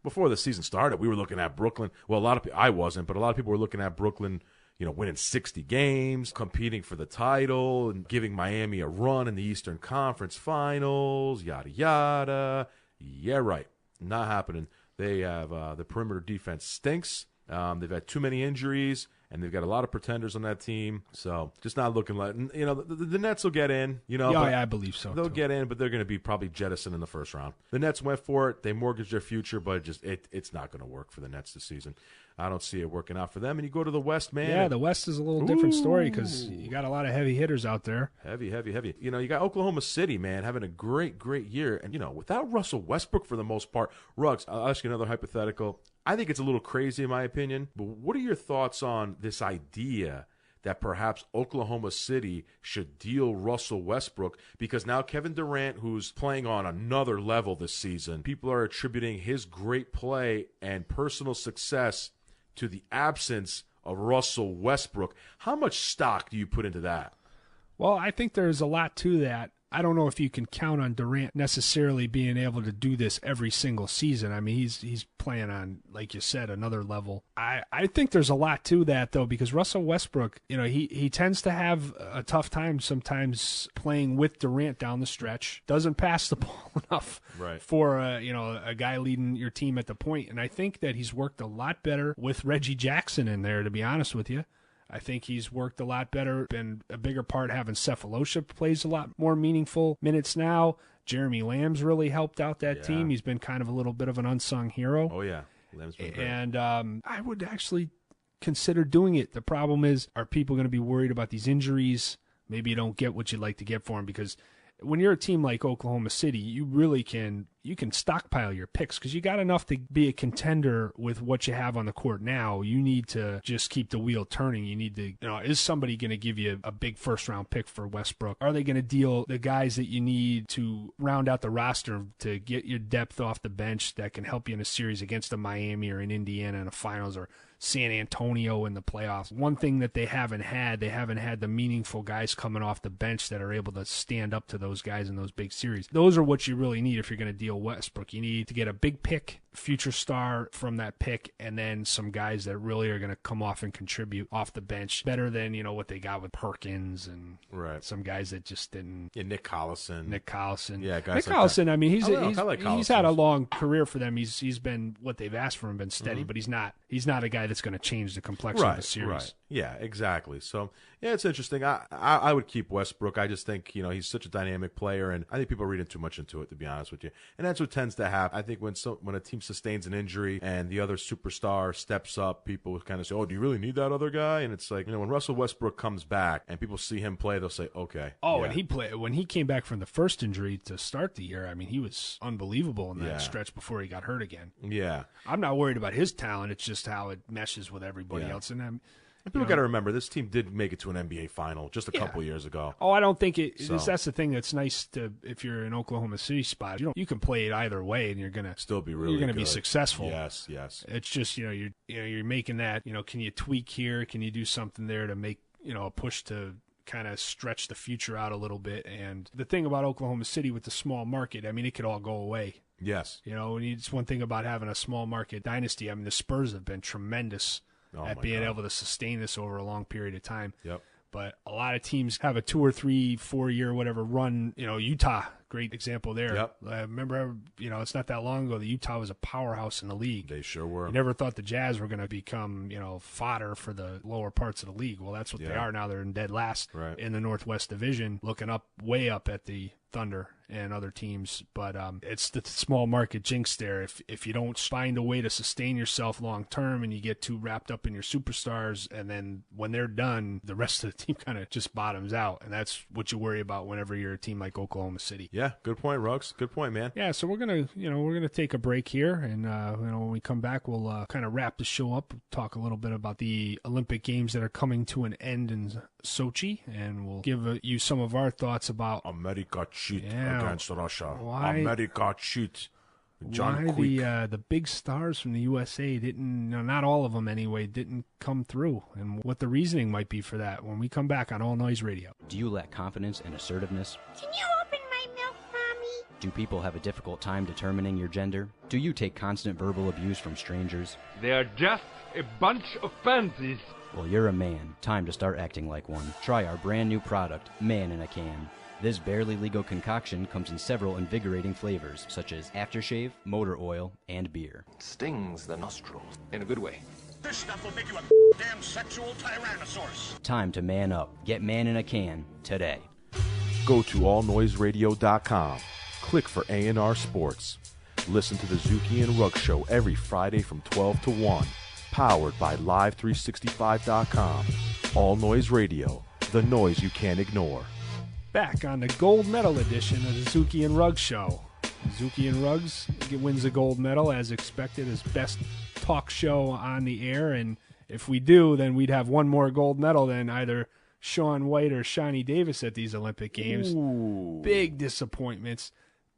Before the season started, we were looking at Brooklyn. Well, I wasn't, but a lot of people were looking at Brooklyn, winning 60 games, competing for the title, and giving Miami a run in the Eastern Conference Finals, yada, yada. Yeah, right. Not happening. They have the perimeter defense stinks. They've had too many injuries, and they've got a lot of pretenders on that team. So just not looking like, the Nets will get in. Yeah, I believe so. They'll get in, but they're going to be probably jettisoned in the first round. The Nets went for it. They mortgaged their future, but it's not going to work for the Nets this season. I don't see it working out for them. And you go to the West, man. Yeah, the West is a little different story because you got a lot of heavy hitters out there. Heavy. You got Oklahoma City, man, having a great year. And, without Russell Westbrook for the most part, Ruggs, I'll ask you another hypothetical. I think it's a little crazy in my opinion, but what are your thoughts on this idea that perhaps Oklahoma City should deal Russell Westbrook because now Kevin Durant, who's playing on another level this season, people are attributing his great play and personal success to the absence of Russell Westbrook. How much stock do you put into that? Well, I think there's a lot to that. I don't know if you can count on Durant necessarily being able to do this every single season. I mean, he's playing on, like you said, another level. I think there's a lot to that, though, because Russell Westbrook, he tends to have a tough time sometimes playing with Durant down the stretch. Doesn't pass the ball enough for a guy leading your team at the point. And I think that he's worked a lot better with Reggie Jackson in there, to be honest with you. I think he's worked a lot better, been a bigger part having Cephalosha plays a lot more meaningful minutes now. Jeremy Lamb's really helped out that team. He's been kind of a little bit of an unsung hero. Oh, yeah. Lamb's been great. And I would actually consider doing it. The problem is, are people going to be worried about these injuries? Maybe you don't get what you'd like to get for him because when you're a team like Oklahoma City, you really can stockpile your picks because you got enough to be a contender with what you have on the court now. You need to just keep the wheel turning. You need to, is somebody going to give you a big first-round pick for Westbrook? Are they going to deal the guys that you need to round out the roster to get your depth off the bench that can help you in a series against a Miami or an Indiana in the finals or San Antonio in the playoffs? One thing that they haven't had the meaningful guys coming off the bench that are able to stand up to those guys in those big series. Those are what you really need if you're going to deal Westbrook. You need to get a big pick, future star from that pick, and then some guys that really are going to come off and contribute off the bench better than what they got with Perkins and some guys that just didn't. Yeah, Nick Collison. Yeah, guys Nick Collison. That. I mean, he's had a long career for them. He's been what they've asked for him, been steady, but he's not a guy that's going to change the complexion of the series. Right. Yeah, exactly. So yeah, it's interesting. I would keep Westbrook. I just think he's such a dynamic player, and I think people are reading too much into it, to be honest with you. And that's what tends to happen. I think when a team sustains an injury and the other superstar steps up, people kind of say, "Oh, do you really need that other guy?" And it's like when Russell Westbrook comes back and people see him play, they'll say, "Okay." Oh, and when he came back from the first injury to start the year, I mean, he was unbelievable in that stretch before he got hurt again. Yeah, I'm not worried about his talent. It's just how it meshes with everybody else. And people got to remember, this team did make it to an NBA final just a couple years ago. Oh, I don't think that's the thing that's nice to, if you're in Oklahoma City spot, you can play it either way and you're going to still be really you're going to be successful. Yes. It's just, you're making that, can you tweak here? Can you do something there to make, a push to kind of stretch the future out a little bit? And the thing about Oklahoma City with the small market, I mean, it could all go away. Yes. It's one thing about having a small market dynasty. I mean, the Spurs have been tremendous at being able to sustain this over a long period of time. Yep. But a lot of teams have a 2 or 3, 4 year, whatever run. Utah, great example there. Yep. I remember, it's not that long ago that Utah was a powerhouse in the league. They sure were. You never thought the Jazz were going to become, fodder for the lower parts of the league. Well, that's what they are now. They're in dead last in the Northwest Division, looking way up at the Thunder and other teams. But it's the small market jinx there. If you don't find a way to sustain yourself long term and you get too wrapped up in your superstars, and then when they're done, the rest of the team kind of just bottoms out. And that's what you worry about whenever you're a team like Oklahoma City. Yeah, good point, Ruggs. Good point, man. Yeah, so we're gonna take a break here, and when we come back, we'll kind of wrap the show up. Talk a little bit about the Olympic Games that are coming to an end in Sochi, and we'll give you some of our thoughts about America cheat against Russia. Why, America cheat. Why the big stars from the USA didn't, not all of them anyway, didn't come through, and what the reasoning might be for that when we come back on All Noise Radio. Do you lack confidence and assertiveness? Can you open my milk, Mommy? Do people have a difficult time determining your gender? Do you take constant verbal abuse from strangers? They're just a bunch of pansies. Well, you're a man. Time to start acting like one. Try our brand new product, Man in a Can. This barely legal concoction comes in several invigorating flavors, such as aftershave, motor oil, and beer. Stings the nostrils in a good way. This stuff will make you a damn sexual tyrannosaurus. Time to man up. Get Man in a Can today. Go to allnoiseradio.com. Click for A&R Sports. Listen to the Zuki and Ruggs Show every Friday from 12 to 1. Powered by Live365.com. All Noise Radio, the noise you can't ignore. Back on the gold medal edition of the Zuki and Ruggs Show. Zuki and Ruggs wins the gold medal as expected as best talk show on the air. And if we do, then we'd have one more gold medal than either Shaun White or Shawnee Davis at these Olympic Games. Ooh. Big disappointments.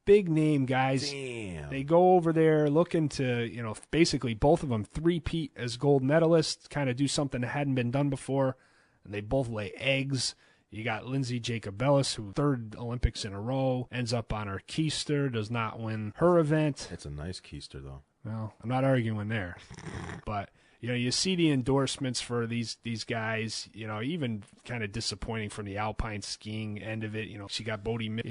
Big name guys. Damn. They go over there looking to, basically both of them three-peat as gold medalists, kind of do something that hadn't been done before, and they both lay eggs. You got Lindsay Jacobellis, who third Olympics in a row, ends up on her keister, does not win her event. It's a nice keister, though. Well, I'm not arguing there. But, you see the endorsements for these guys, even kind of disappointing from the alpine skiing end of it. She got Bodie,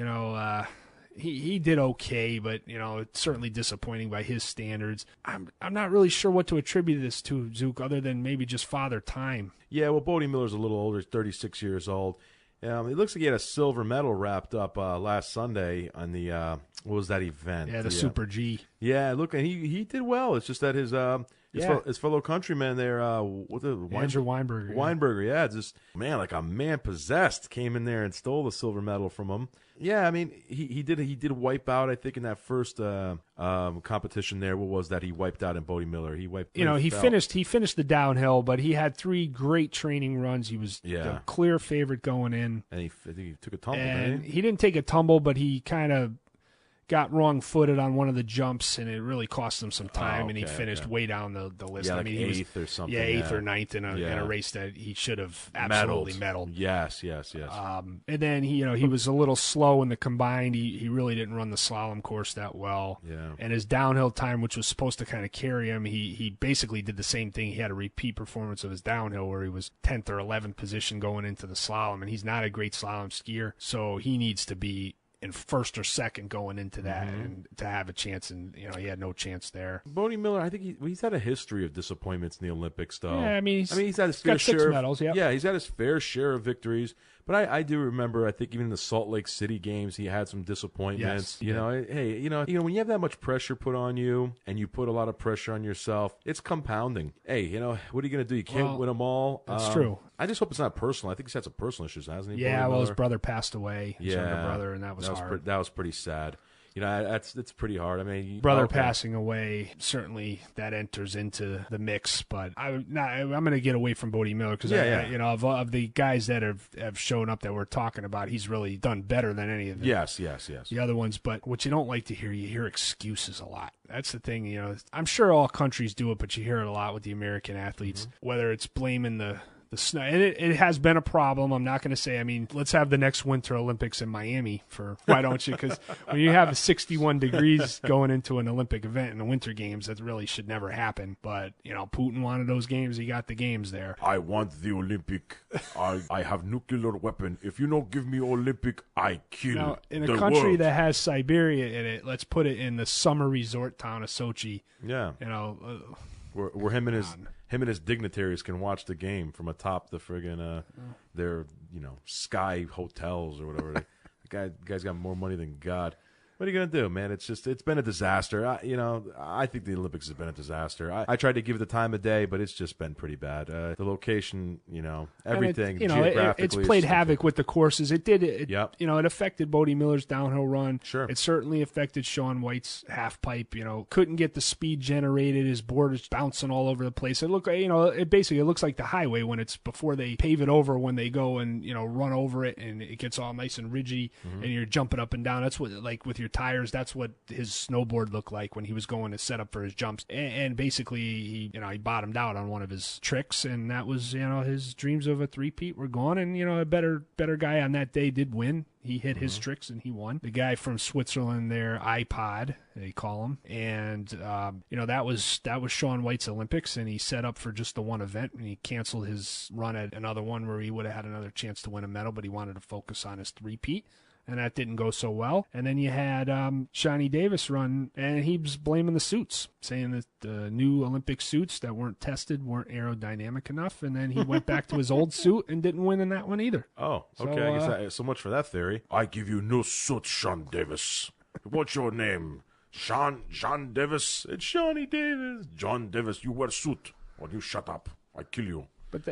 he did okay, but, it's certainly disappointing by his standards. I'm not really sure what to attribute this to, Zook, other than maybe just father time. Yeah, well, Bodie Miller's a little older, 36 years old. It looks like he had a silver medal wrapped up last Sunday on the, what was that event? Yeah, the Super G. Yeah, look, and he did well. It's just that his fellow countryman there, Andrew Weinberger. Weinberger, yeah, just, man, like a man possessed, came in there and stole the silver medal from him. Yeah, I mean, he did wipe out, I think, in that first competition there. What was that? He wiped out in Bodie Miller. He wiped. He finished the downhill, but he had 3 great training runs. He was the clear favorite going in. And I think he took a tumble, and didn't he? He didn't take a tumble, but he kind of got wrong-footed on one of the jumps, and it really cost him some time, and he finished way down the list. Yeah, I mean, he was 8th or something. Yeah, 8th or 9th in a race that he should have absolutely medaled. Yes. And then he was a little slow in the combined. He really didn't run the slalom course that well. Yeah. And his downhill time, which was supposed to kind of carry him, he basically did the same thing. He had a repeat performance of his downhill where he was 10th or 11th position going into the slalom, and he's not a great slalom skier, so he needs to be in first or second going into that and to have a chance, and he had no chance there. Bodie Miller, I think he's had a history of disappointments in the Olympics, though. Yeah, I mean, he's had his fair share. 6 medals. Yeah, he's had his fair share of victories. But I do remember, I think even in the Salt Lake City games, he had some disappointments. Yes, when you have that much pressure put on you, and you put a lot of pressure on yourself, it's compounding. Hey, what are you going to do? You can't win them all. That's true. I just hope it's not personal. I think he's had some personal issues, hasn't he? Yeah, his brother passed away. His younger brother, and that was hard. That was pretty sad. It's pretty hard. I mean, brother passing away, certainly that enters into the mix. But I'm going to get away from Bodie Miller because of the guys that have shown up that we're talking about, he's really done better than any of them. Yes. The other ones. But what you don't like to hear, you hear excuses a lot. That's the thing. I'm sure all countries do it, but you hear it a lot with the American athletes, whether it's blaming the snow, and it has been a problem. I'm not going to say, let's have the next Winter Olympics in Miami why don't you? Because when you have 61 degrees going into an Olympic event in the Winter Games, that really should never happen. But, Putin wanted those games. He got the games there. I want the Olympic. I have nuclear weapon. If you don't give me Olympic, I kill now, in the a country world. that has Siberia in it, let's put it in the summer resort town of Sochi. Yeah. Where him and his dignitaries can watch the game from atop the friggin' their sky hotels or whatever. The guy's got more money than God. What are you going to do, man? It's been a disaster. I think the Olympics has been a disaster. I tried to give it the time of day, but it's just been pretty bad. The location, everything. Geographically, it's played havoc with the courses. It did. It affected Bodie Miller's downhill run. Sure. It certainly affected Shaun White's half pipe. Couldn't get the speed generated. His board is bouncing all over the place. It looked, it looks like the highway when it's before they pave it over, when they go and run over it and it gets all nice and ridgy and you're jumping up and down. That's what, like with your tires, that's what his snowboard looked like when he was going to set up for his jumps. And basically he bottomed out on one of his tricks, and that was, his dreams of a three-peat were gone. And, a better guy on that day did win. He hit his tricks and he won. The guy from Switzerland there, iPod, they call him. And, that was Shaun White's Olympics, and he set up for just the one event, and he canceled his run at another one where he would have had another chance to win a medal, but he wanted to focus on his three-peat. and that didn't go so well. And then you had Shawnee Davis run, and he was blaming the suits, saying that the new Olympic suits that weren't tested weren't aerodynamic enough, and then he went back to his old suit and didn't win in that one either. Oh, okay. So, I guess so much for that theory. I give you no suit, Sean Davis. What's your name? Sean Davis? It's Shawnee Davis. John Davis, you wear suit. Or you shut up. I kill you. But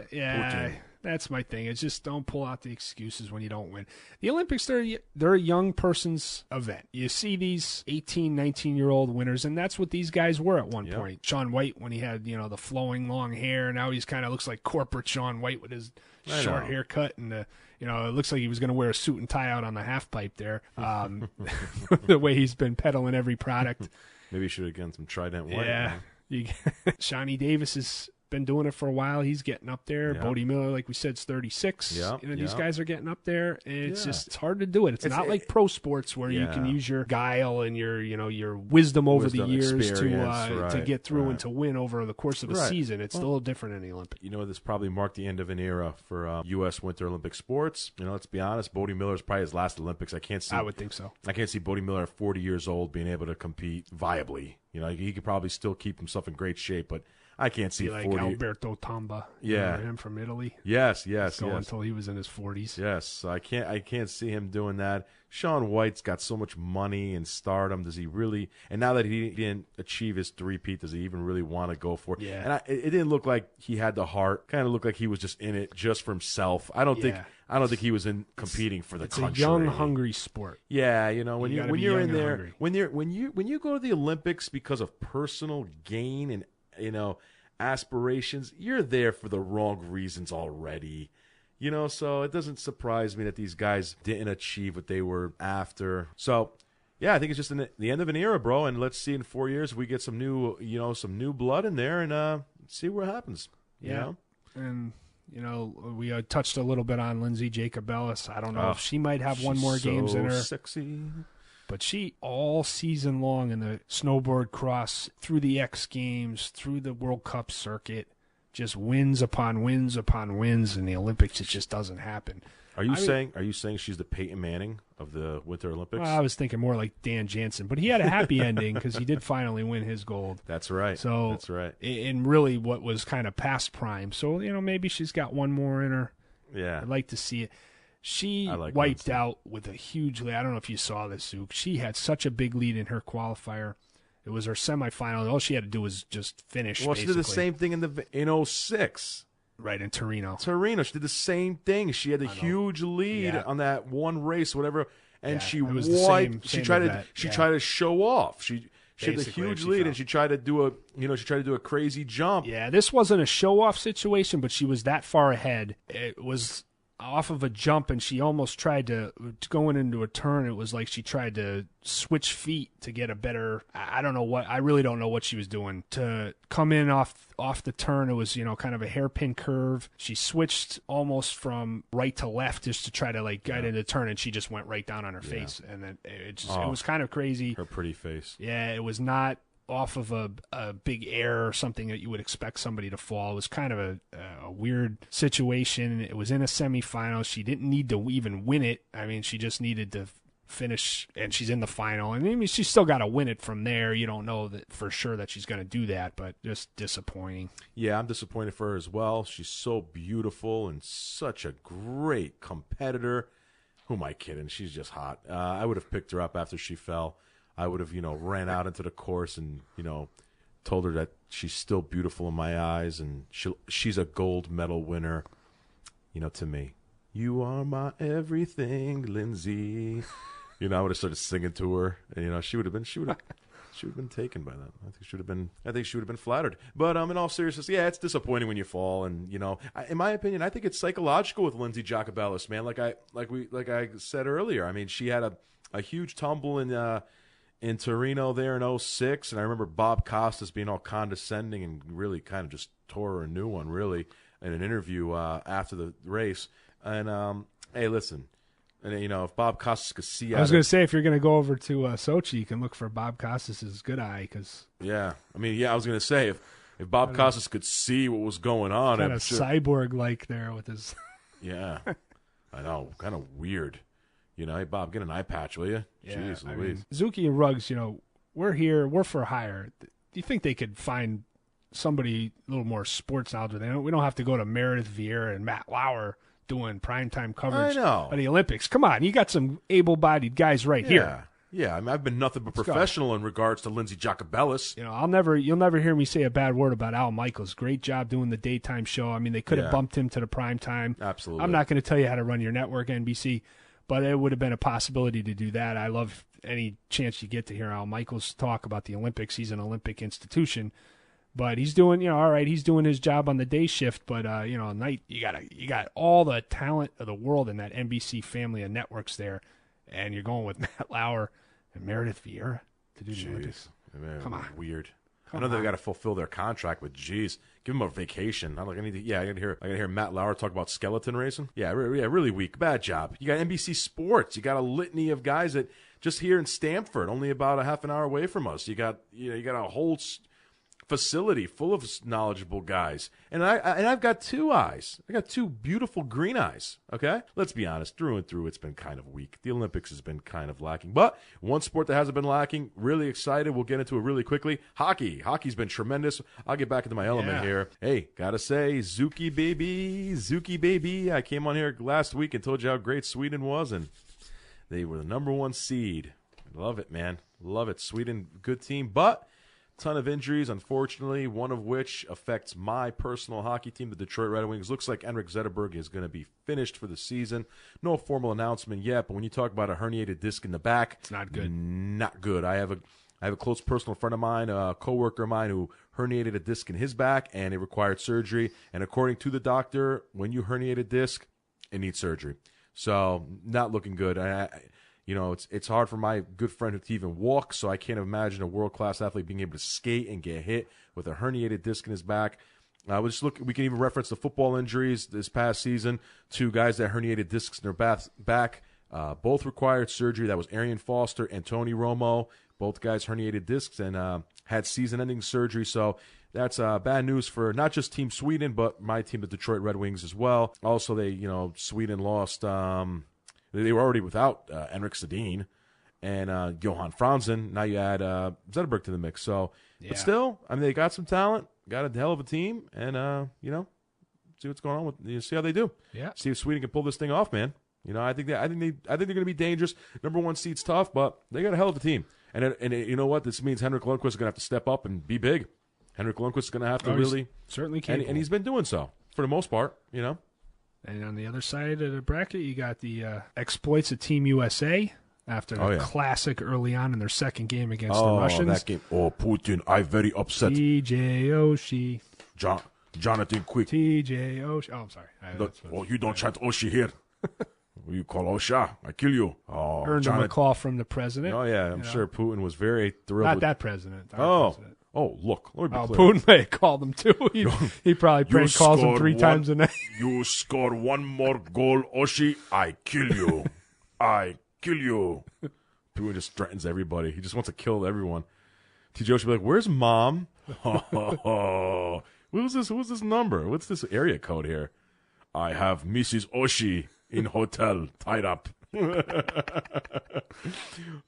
that's my thing. It's just don't pull out the excuses when you don't win. The Olympics, they're a young person's event. You see these 18, 19-year-old winners, and that's what these guys were at one point. Shaun White, when he had the flowing long hair, now he's kind of looks like corporate Shaun White with his short haircut, and it looks like he was going to wear a suit and tie out on the half pipe there. The way he's been peddling every product. Maybe he should have gotten some Trident White. Yeah. Shawnee Davis has been doing it for a while. He's getting up there. Yeah. Bodie Miller, like we said, is 36. Yeah. These guys are getting up there, and it's hard to do it. It's not like pro sports where you can use your guile and your wisdom over the years to get through and to win over the course of a season. It's a little different in the Olympics. This probably marked the end of an era for U.S. Winter Olympic sports. Let's be honest, Bodie Miller is probably his last Olympics. I would think so. I can't see Bodie Miller at 40 years old being able to compete viably. He could probably still keep himself in great shape, but I can't see like 40. Alberto Tomba. Remember him from Italy? Yes. Until he was in his 40s. Yes, I can't see him doing that. Shaun White's got so much money and stardom. Does he really? And now that he didn't achieve his three-peat, does he even really want to go for it? Yeah. And it didn't look like he had the heart. Kind of looked like he was just in it just for himself. I don't think he was in competing for the country. It's a young, hungry sport. Yeah, when you're in there, hungry. when you go to the Olympics because of personal gain and aspirations, you're there for the wrong reasons already. So it doesn't surprise me that these guys didn't achieve what they were after. So, yeah, I think it's just the end of an era, bro. And let's see in 4 years if we get some new blood in there and see what happens. Yeah, and we touched a little bit on Lindsay Jacobellis. I don't know if she might have one more games in her. Sexy. But she, all season long in the snowboard cross, through the X Games, through the World Cup circuit, just wins upon wins upon wins. In the Olympics, it just doesn't happen. Are you saying she's the Peyton Manning of the Winter Olympics? Well, I was thinking more like Dan Jansen, but he had a happy ending because he did finally win his gold. That's right. So that's right. In really what was kind of past prime. So maybe she's got one more in her. Yeah, I'd like to see it. She wiped out with a huge lead. I don't know if you saw this, Zook. She had such a big lead in her qualifier. It was her semifinal. All she had to do was just finish. Well, she did the same thing in 06. Right, in Torino. She did the same thing. She had a huge lead on that one race, whatever, and she wiped. She tried to show off. She had a huge lead, and she tried to do a crazy jump. Yeah, this wasn't a show off situation, but she was that far ahead. It was off of a jump, and she almost tried to going into a turn. It was like she tried to switch feet to get a better. I really don't know what she was doing to come in off the turn. It was kind of a hairpin curve. She switched almost from right to left just to try to guide into the turn, and she just went right down on her face, and then it was kind of crazy. Her pretty face. Yeah, it was not off of a big air or something that you would expect somebody to fall. It was kind of a weird situation. It was in a semifinal. She didn't need to even win it. I mean, she just needed to finish, and she's in the final. And I mean, she's still got to win it from there. You don't know that for sure that she's going to do that, but just disappointing. Yeah, I'm disappointed for her as well. She's so beautiful and such a great competitor. Who am I kidding? She's just hot. I would have picked her up after she fell. I would have, ran out into the course and, told her that she's still beautiful in my eyes and she's a gold medal winner, to me. You are my everything, Lindsay. I would have started singing to her, and she would have been taken by that. I think she would have been flattered. But in all seriousness, yeah, it's disappointing when you fall, and in my opinion, I think it's psychological with Lindsay Jacobellis, man. Like I said earlier, I mean, she had a huge tumble in Torino there in 06, and I remember Bob Costas being all condescending and really kind of just tore her a new one, really, in an interview after the race. And, hey, listen, and if Bob Costas could see... I was going to say, if you're going to go over to Sochi, you can look for Bob Costas' good eye, because... Yeah, I mean, I was going to say, if Bob Costas could see what was going on... Kind of cyborg-like there with his... Yeah, I know, kind of weird. You know, hey, Bob, get an eye patch, will you? Yeah, Jeez I Louise. mean, Zuki and Ruggs, you know, we're here, we're for hire. Do you think they could find somebody a little more sports knowledge? We don't have to go to Meredith Vieira and Matt Lauer doing primetime coverage of the Olympics. Come on, you got some able-bodied guys right here. Yeah, I mean, I've been nothing but professional in regards to Lindsey Jacobellis. You know, you'll never hear me say a bad word about Al Michaels. Great job doing the daytime show. I mean, they could have bumped him to the prime time. Absolutely. I'm not going to tell you how to run your network, NBC, but it would have been a possibility to do that. I love any chance you get to hear Al Michaels talk about the Olympics. He's an Olympic institution, but he's doing, all right, he's doing his job on the day shift, but at night you got all the talent of the world in that NBC family of networks there, and you're going with Matt Lauer and Meredith Vieira to do the Olympics. Man, come on, weird. I know they've got to fulfill their contract, but geez, give them a vacation. I gotta hear Matt Lauer talk about skeleton racing. Really weak. Bad job. You got NBC Sports. You got a litany of guys that just here in Stamford, only about a half an hour away from us. You got a whole facility full of knowledgeable guys, and I've got two eyes. I got two beautiful green eyes. Okay, let's be honest, through and through, it's been kind of weak. The Olympics has been kind of lacking, but one sport that hasn't been lacking. Really excited. We'll get into it really quickly. Hockey's been tremendous. I'll get back into my element here. Hey, gotta say, Zuki baby. I came on here last week and told you how great Sweden was, and they were the number 1 seed. Love it, man. Love it. Sweden, good team, but ton of injuries, unfortunately, one of which affects my personal hockey team, the Detroit Red Wings. Looks like Henrik Zetterberg is going to be finished for the season. No formal announcement yet, but when you talk about a herniated disc in the back, it's not good. Not good. I have a close personal friend of mine, a coworker of mine, who herniated a disc in his back, and it required surgery. And according to the doctor, when you herniate a disc, it needs surgery. So not looking good. It's hard for my good friend to even walk, so I can't imagine a world-class athlete being able to skate and get hit with a herniated disc in his back. We can even reference the football injuries this past season. 2 guys that herniated discs in their back, both required surgery. That was Arian Foster and Tony Romo. Both guys herniated discs and had season-ending surgery. So that's bad news for not just Team Sweden, but my team, the Detroit Red Wings, as well. Also, Sweden lost. They were already without Henrik Sedin and Johan Franzen. Now you add Zetterberg to the mix. So, but still, I mean, they got some talent, got a hell of a team, and see what's going on see how they do. Yeah. See if Sweden can pull this thing off, man. I think they're going to be dangerous. Number 1 seed's tough, but they got a hell of a team. And you know what? This means Henrik Lundqvist is going to have to step up and be big. Henrik Lundqvist is going to have to really certainly capable. And he's been doing so for the most part. And on the other side of the bracket, you got the exploits of Team USA after the classic early on in their second game against the Russians. That game. Oh, Putin, I'm very upset. TJ Oshie. Jonathan Quick. TJ Oshie. Oh, I'm sorry. You don't chant Oshie here. You call Osha, I kill you. Oh, earned him a call from the president. Oh, yeah, I'm sure Putin was very thrilled. Not that president. President. Oh, look. Let me be clear. Putin may have called him, too. He probably prank calls him 3 times a night. You score 1 more goal, Oshie, I kill you. I kill you. Putin just threatens everybody. He just wants to kill everyone. TJ Oshie be like, where's Mom? Who's this number? What's this area code here? I have Mrs. Oshie in hotel tied up.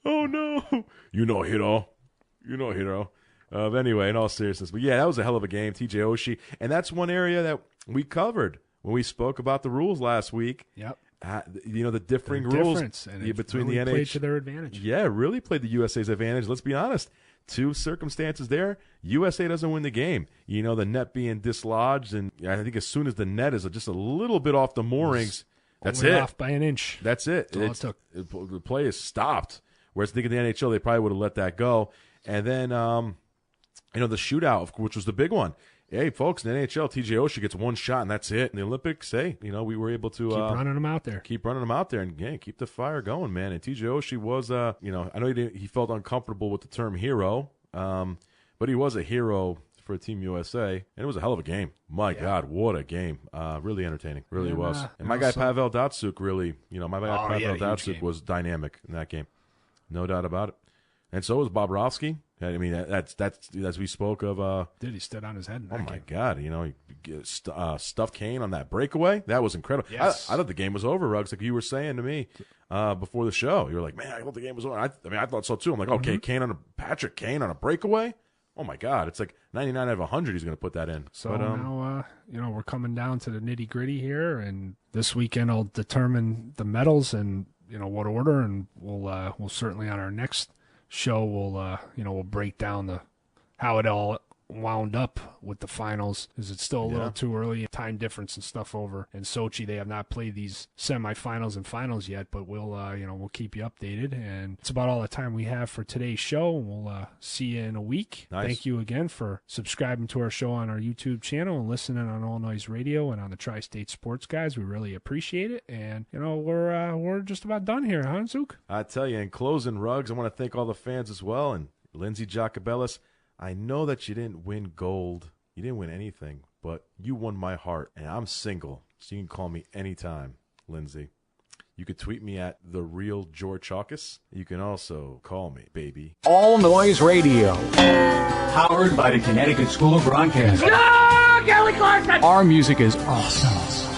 Oh, no. Hero. Anyway, in all seriousness. But, yeah, that was a hell of a game, TJ Oshie. And that's one area that we covered when we spoke about the rules last week. Yep. The differing rules between the NHL. Played to their advantage. Yeah, really played the USA's advantage. Let's be honest. 2 circumstances there. USA doesn't win the game. The net being dislodged, and I think as soon as the net is just a little bit off the moorings, that's it. Off by an inch. That's it. That's all it took. The play is stopped. Whereas I think in the NHL, they probably would have let that go. And then, the shootout, which was the big one. Hey, folks, in the NHL, TJ Oshie gets 1 shot, and that's it. In the Olympics, we were able to keep running them out there. And keep the fire going, man. And TJ Oshie was, I know he felt uncomfortable with the term hero, but he was a hero for Team USA, and it was a hell of a game. My God, what a game. Really entertaining. Really was. And my guy Pavel Datsyuk really, Datsuk was dynamic in that game. No doubt about it. And so was Bobrovsky. I mean, that's as we spoke of. Did he stood on his head? Oh my God! You know, he stuffed Kane on that breakaway. That was incredible. Yes. I thought the game was over, Ruggs. Like you were saying to me before the show, you were like, "Man, I thought the game was over." I mean, I thought so too. I'm like, "Okay, Patrick Kane on a breakaway." Oh my God! It's like 99 out of 100. He's going to put that in. So now, we're coming down to the nitty gritty here, and this weekend I'll determine the medals and what order, and we'll certainly on our next show we'll break down how it all wound up with the finals. Is it still a little too early? Time difference and stuff over in Sochi. They have not played these semifinals and finals yet, but we'll keep you updated. And it's about all the time we have for today's show. We'll see you in a week. Nice. Thank you again for subscribing to our show on our YouTube channel and listening on All Noise Radio and on the Tri-State Sports Guys. We really appreciate it. And we're just about done here, huh, Zook? I tell you, in closing, Ruggs, I want to thank all the fans as well, and Lindsey Jacobellis. I know that you didn't win gold. You didn't win anything, but you won my heart, and I'm single, so you can call me anytime, Lindsay. You could tweet me at @TheRealGeorgeChalkis. You can also call me, baby. All Noise Radio, powered by the Connecticut School of Broadcasting. No, Kelly Clarkson! Our music is awesome.